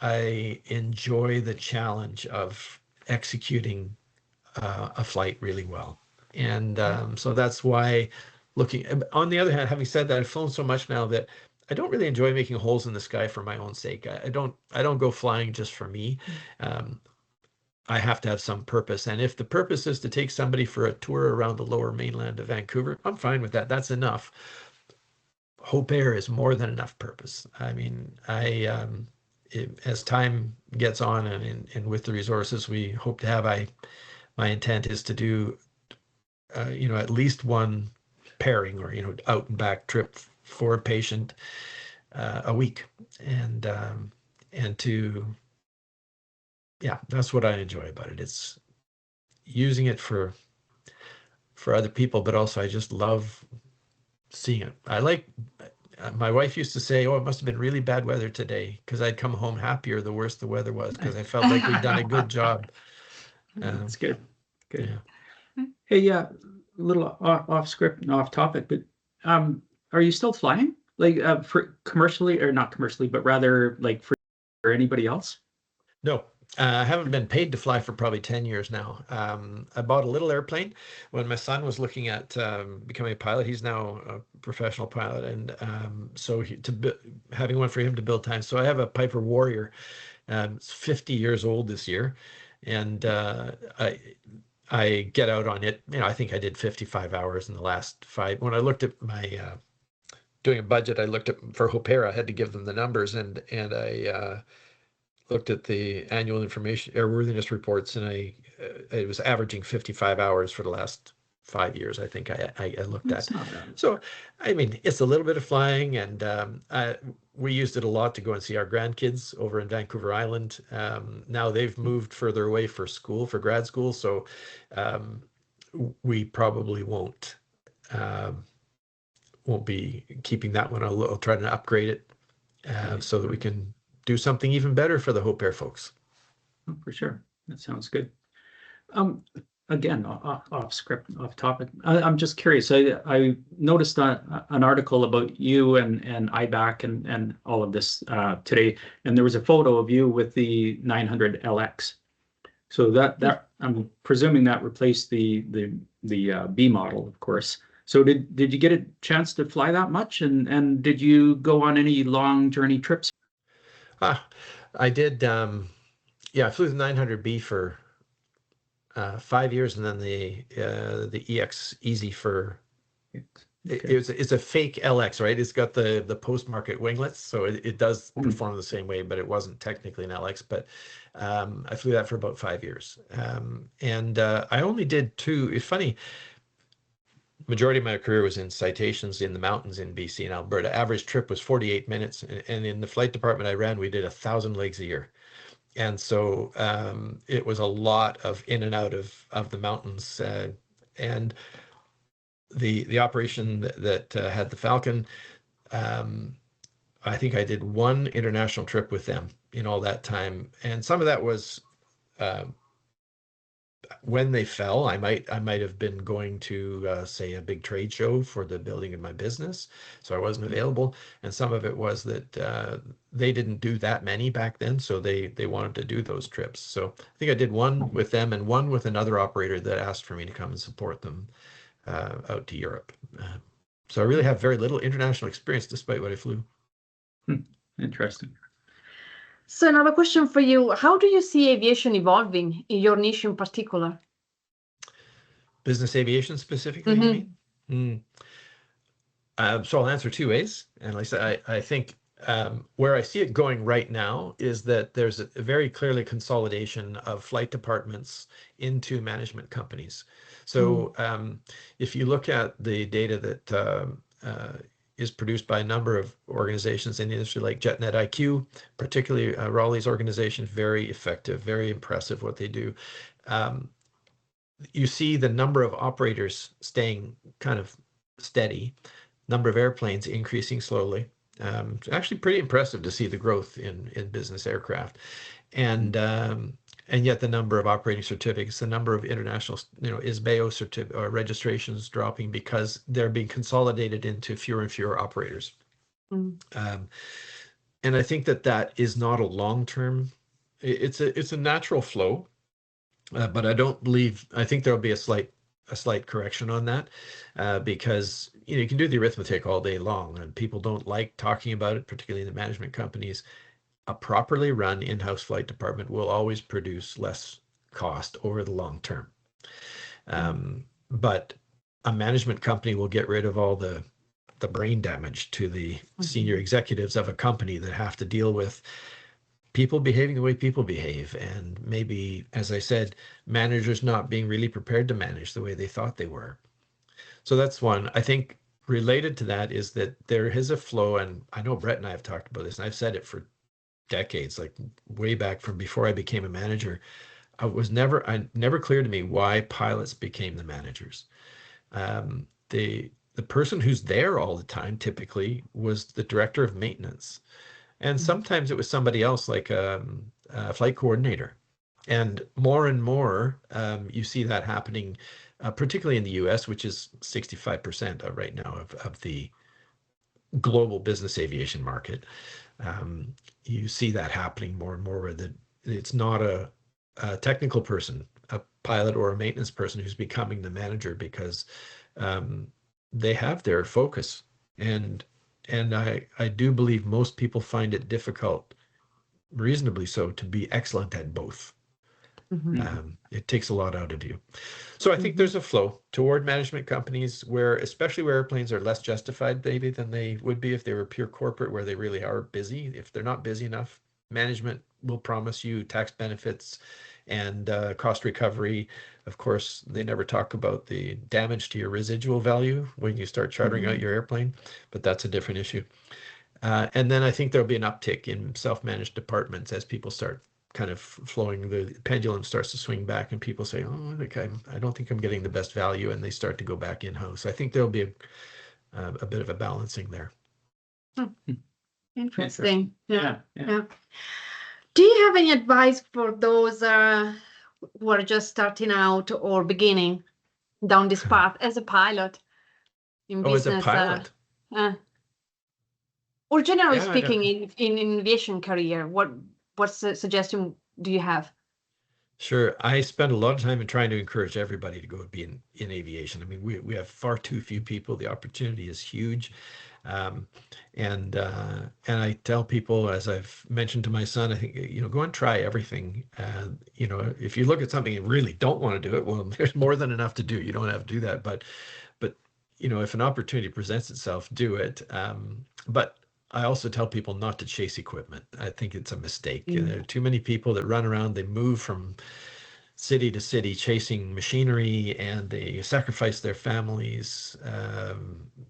I enjoy the challenge of executing a flight really well. And so that's why on the other hand, having said that, I've flown so much now that I don't really enjoy making holes in the sky for my own sake. I don't go flying just for me. I have to have some purpose. And if the purpose is to take somebody for a tour around the lower mainland of Vancouver, I'm fine with that. That's enough. Hopeair is more than enough purpose. I mean, as time gets on and with the resources we hope to have, my intent is to do, at least one pairing or, out and back trip for a patient a week. And that's what I enjoy about it. It's using it for other people, but also I just love seeing it. My wife used to say, it must have been really bad weather today, because I'd come home happier the worse the weather was, because I felt like we'd done a good job. That's good. Good. Yeah. Hey, a little off script and off topic, but are you still flying, like for commercially, or not commercially, but rather like for anybody else? No. I haven't been paid to fly for probably 10 years now. I bought a little airplane when my son was looking at becoming a pilot. He's now a professional pilot, and so having one for him to build time. So I have a Piper Warrior. It's 50 years old this year, and I get out on it. I think I did 55 hours in the last 5. When I looked at my doing a budget, I looked at for Hopeair. I had to give them the numbers, and I looked at the annual information airworthiness reports, and it was averaging 55 hours for the last 5 years. I think I looked at. So, I mean, it's a little bit of flying, and we used it a lot to go and see our grandkids over in Vancouver Island. Now they've moved further away for school, for grad school, so we probably won't be keeping that one. I'll try to upgrade it so that we can do something even better for the Hopeair folks. Oh, for sure, that sounds good. Again, off script, off topic. I'm just curious. I noticed an article about you and IBAC and all of this today, and there was a photo of you with the 900 LX. So that I'm presuming that replaced the B model, of course. So did you get a chance to fly that much, and did you go on any long journey trips? I did. Yeah, I flew the 900B for 5 years, and then the EX Easy for it's a fake LX, right? It's got the post-market winglets, so it does perform the same way, but it wasn't technically an LX. But I flew that for about 5 years, and I only did 2. It's funny. Majority of my career was in citations in the mountains in BC and Alberta. Average trip was 48 minutes, and in the flight department I ran, we did 1,000 legs a year. And so it was a lot of in and out of the mountains, and the operation that had the Falcon. I think I did 1 international trip with them in all that time, and some of that was when they fell. I might have been going to say a big trade show for the building of my business, so I wasn't available. And some of it was that they didn't do that many back then, so they wanted to do those trips. So I think I did 1 with them and 1 with another operator that asked for me to come and support them out to Europe. So I really have very little international experience, despite what I flew. Interesting. So another question for you: how do you see aviation evolving in your niche in particular? Business aviation specifically, you mean? So I'll answer 2 ways. And like I said, I think where I see it going right now is that there's a very clearly consolidation of flight departments into management companies. So if you look at the data that is produced by a number of organizations in the industry like JetNet IQ, particularly Raleigh's organization, very effective, very impressive what they do. You see the number of operators staying kind of steady, number of airplanes increasing slowly. It's actually pretty impressive to see the growth in business aircraft, and yet the number of operating certificates, the number of international, IS-BAO or registrations dropping because they're being consolidated into fewer and fewer operators. And I think that is not a long-term. It's a natural flow, but I think there'll be a slight correction on that, because you can do the arithmetic all day long, and people don't like talking about it, particularly in the management companies. A properly run in-house flight department will always produce less cost over the long term. But a management company will get rid of all the brain damage to the senior executives of a company that have to deal with people behaving the way people behave, and maybe, as I said, managers not being really prepared to manage the way they thought they were. So that's one. I think related to that is that there is a flow, and I know Bret and I have talked about this, and I've said it for decades, like way back from before I became a manager. Never clear to me why pilots became the managers. The person who's there all the time typically was the director of maintenance. And sometimes it was somebody else, like a flight coordinator. And more, you see that happening, particularly in the US, which is 65% right now of the global business aviation market. You see that happening more and more, where it's not a technical person, a pilot or a maintenance person who's becoming the manager, because they have their focus. And I do believe most people find it difficult, reasonably so, to be excellent at both. It takes a lot out of you. So I think there's a flow toward management companies, especially where airplanes are less justified maybe than they would be if they were pure corporate, where they really are busy. If they're not busy enough, management will promise you tax benefits and cost recovery. Of course, they never talk about the damage to your residual value when you start chartering out your airplane, but that's a different issue. And then I think there'll be an uptick in self-managed departments as people start kind of flowing, the pendulum starts to swing back and people say, oh, I don't think I'm getting the best value, and they start to go back in-house. I think there'll be a bit of a balancing there. Interesting. Yeah. Do you have any advice for those who are just starting out or beginning down this path as a pilot in business? As a pilot? Or generally speaking, in aviation career, what suggestion do you have? Sure. I spend a lot of time in trying to encourage everybody to go be in aviation. I mean, we have far too few people. The opportunity is huge. And I tell people, as I've mentioned to my son, I think, go and try everything. If you look at something and really don't want to do it, well, there's more than enough to do. You don't have to do that. But if an opportunity presents itself, do it. But I also tell people not to chase equipment. I think it's a mistake. There are too many people that run around, they move from city to city chasing machinery, and they sacrifice their families'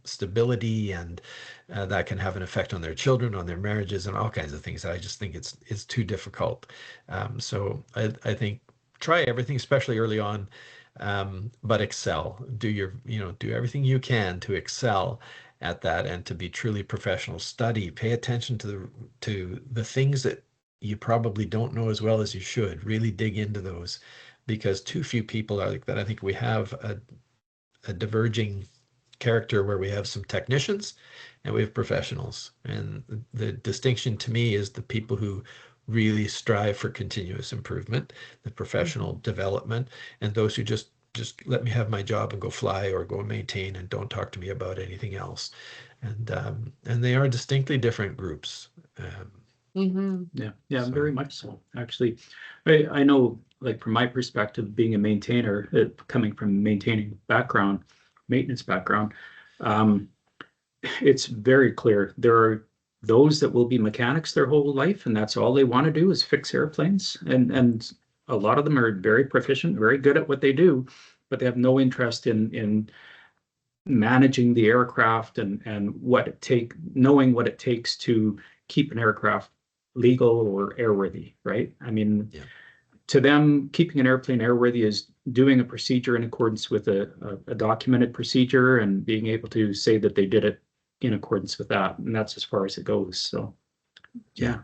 stability, and that can have an effect on their children, on their marriages, and all kinds of things. I just think it's too difficult. So I think try everything, especially early on, but excel. Do everything you can to excel at that and to be truly professional. Study, pay attention to the things that you probably don't know as well as you should. Really dig into those, because too few people are like that. I think we have a diverging character where we have some technicians and we have professionals. And the distinction to me is the people who really strive for continuous improvement, the professional development, and those who just let me have my job and go fly or go maintain and don't talk to me about anything else. And they are distinctly different groups. Yeah, very much so. Actually, I know, like from my perspective, being a maintainer, coming from a maintenance background, it's very clear. There are those that will be mechanics their whole life, and that's all they want to do is fix airplanes. And a lot of them are very proficient, very good at what they do, but they have no interest in managing the aircraft and knowing what it takes to keep an aircraft legal or airworthy, right? I mean, to them, keeping an airplane airworthy is doing a procedure in accordance with a documented procedure and being able to say that they did it in accordance with that. And that's as far as it goes. So, yeah.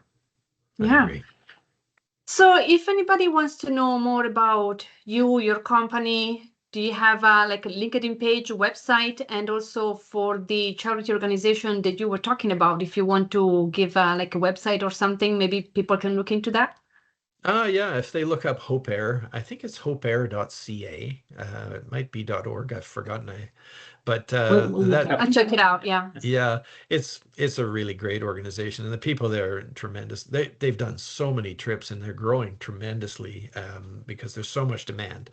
So if anybody wants to know more about you, your company, do you have like a LinkedIn page, website, and also for the charity organization that you were talking about, if you want to give like a website or something, maybe people can look into that? Yeah, if they look up Hopeair, I think it's hopeair.ca. It might be .org, I've forgotten. But I'll check it out. Yeah, it's a really great organization, and the people there are tremendous. They've done so many trips, and they're growing tremendously because there's so much demand,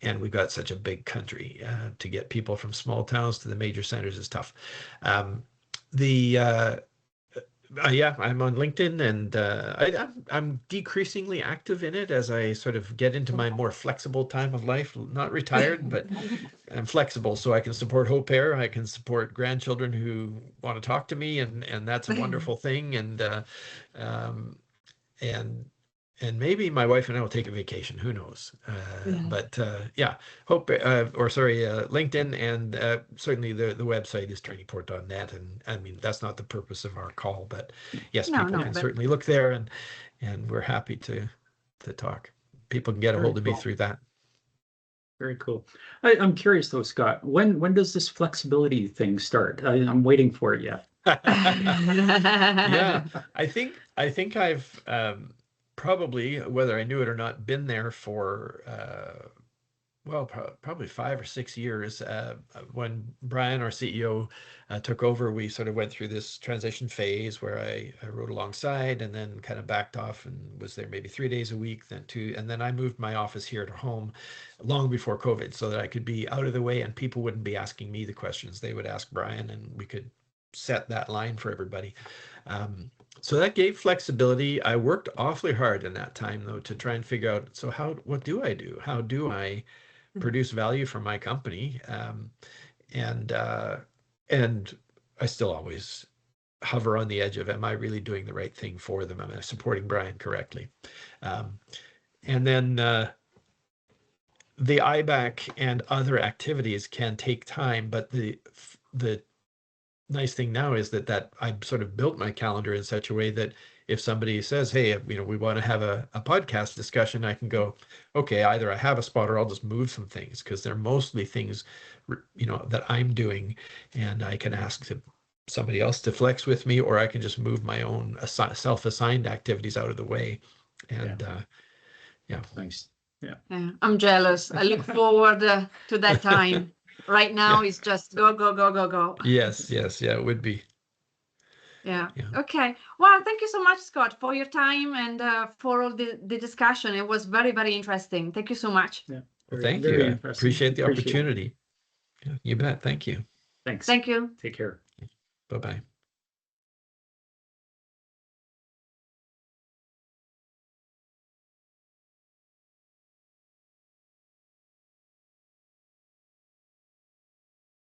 and we've got such a big country. To get people from small towns to the major centers is tough. I'm on LinkedIn, and I'm decreasingly active in it as I sort of get into my more flexible time of life. Not retired, but I'm flexible, so I can support Hopeair. I can support grandchildren who want to talk to me, and that's a wonderful thing. And maybe my wife and I will take a vacation. Who knows? But LinkedIn, and certainly the website is trainingport.net. And I mean, that's not the purpose of our call, but yes, people can certainly look there, and we're happy to talk. People can get a hold of me through that. Very cool. I'm curious though, Scott, when does this flexibility thing start? I'm waiting for it yet. Yeah, I think I've probably, whether I knew it or not, been there for probably 5 or 6 years. When Brian, our CEO, took over, we sort of went through this transition phase where I rode alongside and then kind of backed off and was there maybe 3 days a week, then 2, and then I moved my office here at home long before COVID so that I could be out of the way and people wouldn't be asking me the questions. They would ask Brian, and we could set that line for everybody. So that gave flexibility. I worked awfully hard in that time, though, to try and figure out, so what do I do? How do I produce value for my company? And I still always hover on the edge of, am I really doing the right thing for them? Am I supporting Brian correctly? And then the IBAC and other activities can take time, but the nice thing now is that I've sort of built my calendar in such a way that if somebody says, hey, we want to have a podcast discussion, I can go, okay, either I have a spot or I'll just move some things, because they're mostly things, that I'm doing, and I can ask somebody else to flex with me, or I can just move my own self-assigned activities out of the way. And yeah. Thanks. Yeah. I'm jealous. I look forward to that time. Right now, it's just go, go, go, go, go. Yes. Yeah, it would be. Yeah. Okay. Well, thank you so much, Scott, for your time and for all the discussion. It was very, very interesting. Thank you so much. Yeah. Well, thank you. I appreciate the opportunity. Yeah, you bet. Thank you. Thanks. Thank you. Take care. Bye-bye.